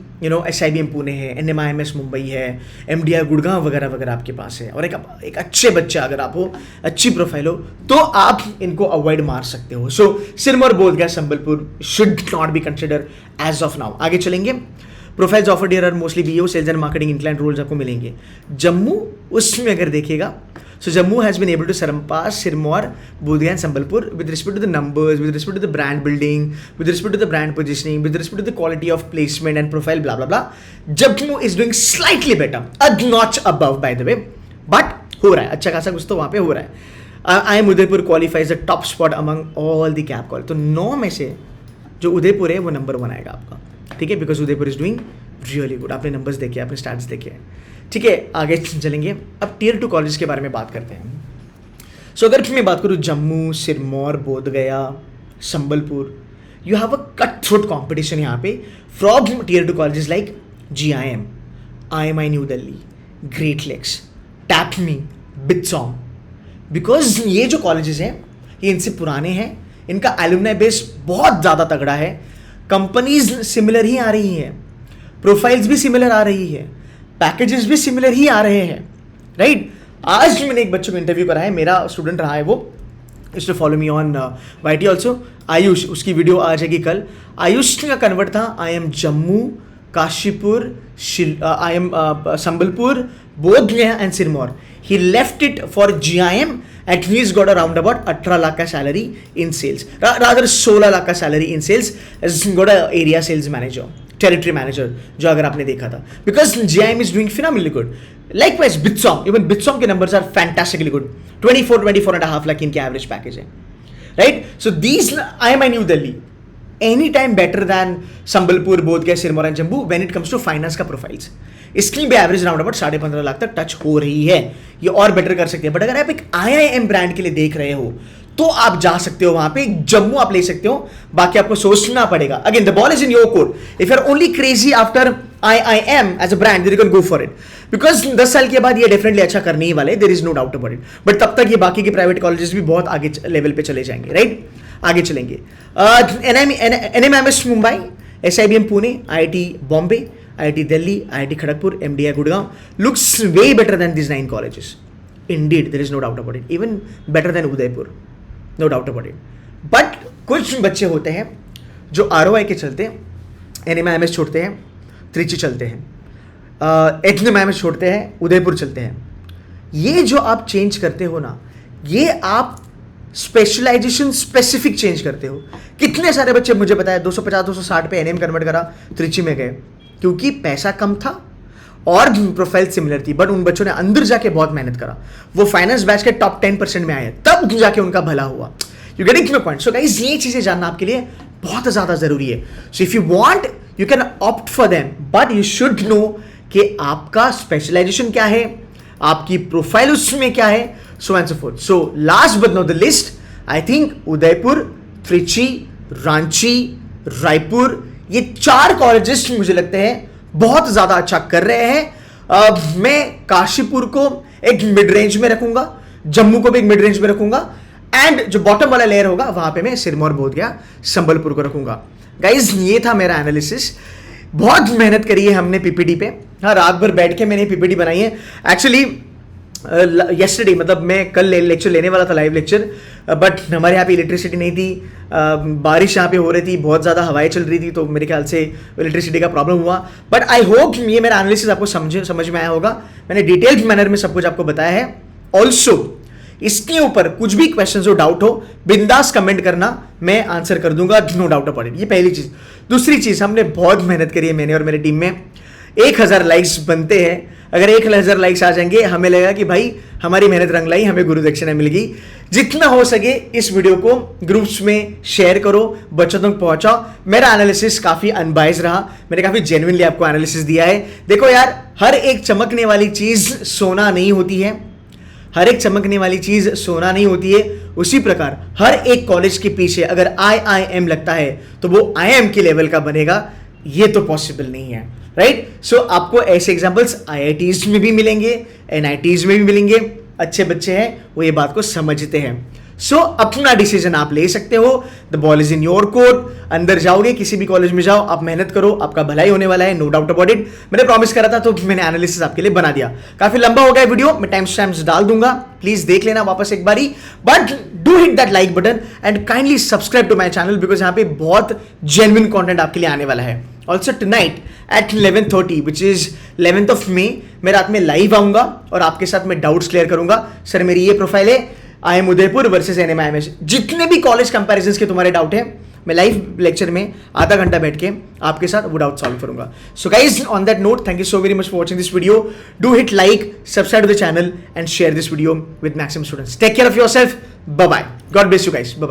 SIBM पुणे है, NMIMS मुंबई है, MDI गुड़गांव वगैरह वगैरह आपके पास है, और एक अच्छे बच्चे अगर आप हो, अच्छी प्रोफाइल हो, तो आप इनको अवॉइड मार सकते हो. So Sirmaur, Bodhgaya, Sambalpur should not be consider as of now. आगे चलेंगे. Profiles offered here are mostly BO, sales and marketing inclined roles आपको मिलेंगे. जम्मू, उसमें अगर देखिएगा, so Jammu has been able to surpass Sirmaur, Bodhgaya and Sambalpur with respect to the numbers, with respect to the brand building, with respect to the brand positioning, with respect to the quality of placement and profile, blah blah blah. Jammu is doing slightly better, a notch above by the way, but हो रहा है अच्छा खासा कुछ तो वहाँ पे हो रहा है. I am Udaipur qualifies the top spot among all the cap call. तो 9 में से जो उदयपुर है वो नंबर 1 आएगा आपका. ठीक है, because Udaipur is doing really good. आपने नंबर्स देखे, आपने स्टैट्स देखे. ठीक है, आगे चलेंगे. अब टियर 2 कॉलेज के बारे में बात करते हैं. सो अगर मैं बात करूँ Jammu, Sirmaur, Bodhgaya, Sambalpur, you have a cut throat competition यहाँ पे from tier 2 colleges like GIM, IMI new Delhi, Great Lakes, TAPMI, BITSoM. Because ये जो कॉलेजेस हैं ये इनसे पुराने हैं, इनका एलुमनाई बेस बहुत ज़्यादा तगड़ा है, कंपनीज सिमिलर ही आ रही हैं, प्रोफाइल्स भी सिमिलर आ रही है, पैकेजेस भी सिमिलर ही आ रहे हैं, राइट. आज मैंने एक बच्चे को इंटरव्यू करा है, मेरा स्टूडेंट रहा है वो, is to follow me on YT also. Ayush, उसकी वीडियो आ जाएगी कल. आयुष का कन्वर्ट था I M Jammu, Kashipur, I M Sambalpur, Bodhgaya and Sirmaur. He left it for GIM and he's got around about 18 lakh का salary in sales, rather 16 lakh का salary in sales. He's got a area sales manager, territory manager, जो अगर आपने देखा था, because GIM is doing phenomenally good. Likewise Bitsom, even Bitsom के numbers are fantastically good. 24.5 lakh इनके average package है, right? So these IMI New Delhi anytime better than Sambalpur, Bodhgaya, Sirmaur and Jammu when it comes to finance का profiles. इसकी भी एवरेज राउंड अबाउट 15.5 लाख तक टच हो रही है, ये और बेटर कर सकते हैं. बट अगर आप एक IIM ब्रांड के लिए देख रहे हो तो आप जा सकते हो वहां पे, जम्मू आप ले सकते हो, बाकी आपको सोचना पड़ेगा. Again the ball is in your court. If you are only crazy after IIM as a brand, you can go for it, because 10 साल के बाद ये डेफिनेटली अच्छा करने ही वाले, there is no doubt about it. But तब तक ये बाकी के प्राइवेट कॉलेजेस भी बहुत आगे लेवल पे चले जाएंगे, राइट. आगे चलेंगे. NMIMS Mumbai, SIBM Pune, IIT Bombay, IIT Delhi, IIT Kharagpur, MDI Gurgaon looks way better than these 9 colleges. Indeed, there is no doubt about it. Even better than Udaipur, no doubt about it. But कुछ बच्चे होते हैं जो ROI के चलते NMIMS छोड़ते हैं, त्रिची चलते हैं, NMIMS छोड़ते हैं, उदयपुर चलते हैं. ये जो आप चेंज करते हो ना, ये आप स्पेशलाइजेशन स्पेसिफिक चेंज करते हो. कितने सारे बच्चे मुझे पता है 250-260 पे NM कन्वर्ट करा, त्रिची में गए, क्योंकि पैसा कम था और प्रोफाइल सिमिलर थी. बट उन बच्चों ने अंदर जाके बहुत मेहनत करा, वो फाइनेंस बैच के टॉप 10% में आए, तब जाके उनका भला हुआ. You getting my point? So guys, ये चीजें जानना आपके लिए बहुत ज्यादा जरूरी है. So if you want you can opt for them, but you should know कि आपका स्पेशलाइजेशन क्या है, आपकी प्रोफाइल उसमें क्या है, सो and so forth. So last but not the list, I think Udaipur, Trichy, Ranchi, Raipur, ये 4 कॉलेजेस मुझे लगते हैं बहुत ज्यादा अच्छा कर रहे हैं. मैं काशीपुर को एक मिड रेंज में रखूंगा, जम्मू को भी एक मिड रेंज में रखूंगा, एंड जो बॉटम वाला लेयर होगा वहां पे मैं सिरमौर, बोधगया, संबलपुर को रखूंगा. गाइज, ये था मेरा एनालिसिस. बहुत मेहनत करी है हमने PPT पे. हाँ, रात भर बैठ के मैंने PPT बनाई है. एक्चुअली येस्टरडे, मतलब मैं कल लेक्चर लेने वाला था, लाइव लेक्चर, बट हमारे यहाँ पे इलेक्ट्रिसिटी नहीं थी, बारिश यहाँ पे हो रही थी, बहुत ज़्यादा हवाएं चल रही थी, तो मेरे ख्याल से इलेक्ट्रिसिटी का प्रॉब्लम हुआ. बट आई होप ये मेरा एनालिसिस आपको समझ में आया होगा. मैंने डिटेल्ड मैनर में सब कुछ आपको बताया है. ऑल्सो इसके ऊपर कुछ भी क्वेश्चन हो, डाउट हो, बिंदास कमेंट करना, मैं आंसर कर दूंगा, नो डाउट अबाउट इट। ये पहली चीज। दूसरी चीज, हमने बहुत मेहनत करी है, मैंने और मेरी टीम में। 1000 लाइक्स बनते हैं। अगर 1000 लाइक्स आ जाएंगे, हमें लगेगा कि भाई हमारी मेहनत रंग लाई, हमें गुरु दक्षिणा मिल गई। जितना हो सके इस वीडियो को ग्रुप्स में शेयर करो, बच्चों तक पहुंचाओ। मेरा एनालिसिस काफी अनबाइज रहा, मैंने काफी जेन्युइनली आपको एनालिसिस दिया है। देखो यार, हर एक चमकने वाली चीज सोना नहीं होती है, हर एक चमकने वाली चीज सोना नहीं होती है। उसी प्रकार हर एक कॉलेज के पीछे अगर IIM लगता है तो वो IIM के लेवल का बनेगा, ये तो पॉसिबल नहीं है, राइट? सो आपको ऐसे एग्जांपल्स IITs में भी मिलेंगे, NITs में भी मिलेंगे। अच्छे बच्चे हैं, वो ये बात को समझते हैं। सो अपना डिसीजन आप ले सकते हो, the ball is in your court. अंदर जाओगे, किसी भी कॉलेज में जाओ, आप मेहनत करो, आपका भलाई होने वाला है, नो डाउट अबाउट इट। मैंने प्रॉमिस करा था तो मैंने एनालिसिस आपके लिए बना दिया। काफी लंबा हो गया वीडियो, मैं टाइम स्टैम्प्स डाल दूंगा, प्लीज देख लेना वापस एक बारी। But do hit that like button and kindly subscribe to my channel, because यहाँ पे बहुत जेन्युइन कॉन्टेंट आपके लिए आने वाला है। Also tonight at 11:30 which is 11th of May, मैं रात में लाइव आऊंगा और आपके साथ मैं डाउट्स क्लियर करूंगा। सर मेरी ये प्रोफाइल है, IIM उदयपुर वर्सेस NMIMS, जितने भी कॉलेज कंपैरिजंस के तुम्हारे डाउट है, मैं लाइव लेक्चर में आधा घंटा बैठ के आपके साथ वो डाउट सॉल्व करूंगा। So guys, on that note, thank you so very much for watching this video. Do hit like, subscribe to the channel and share this video with maximum students. Take care of yourself, bye bye, god bless you guys, bye bye.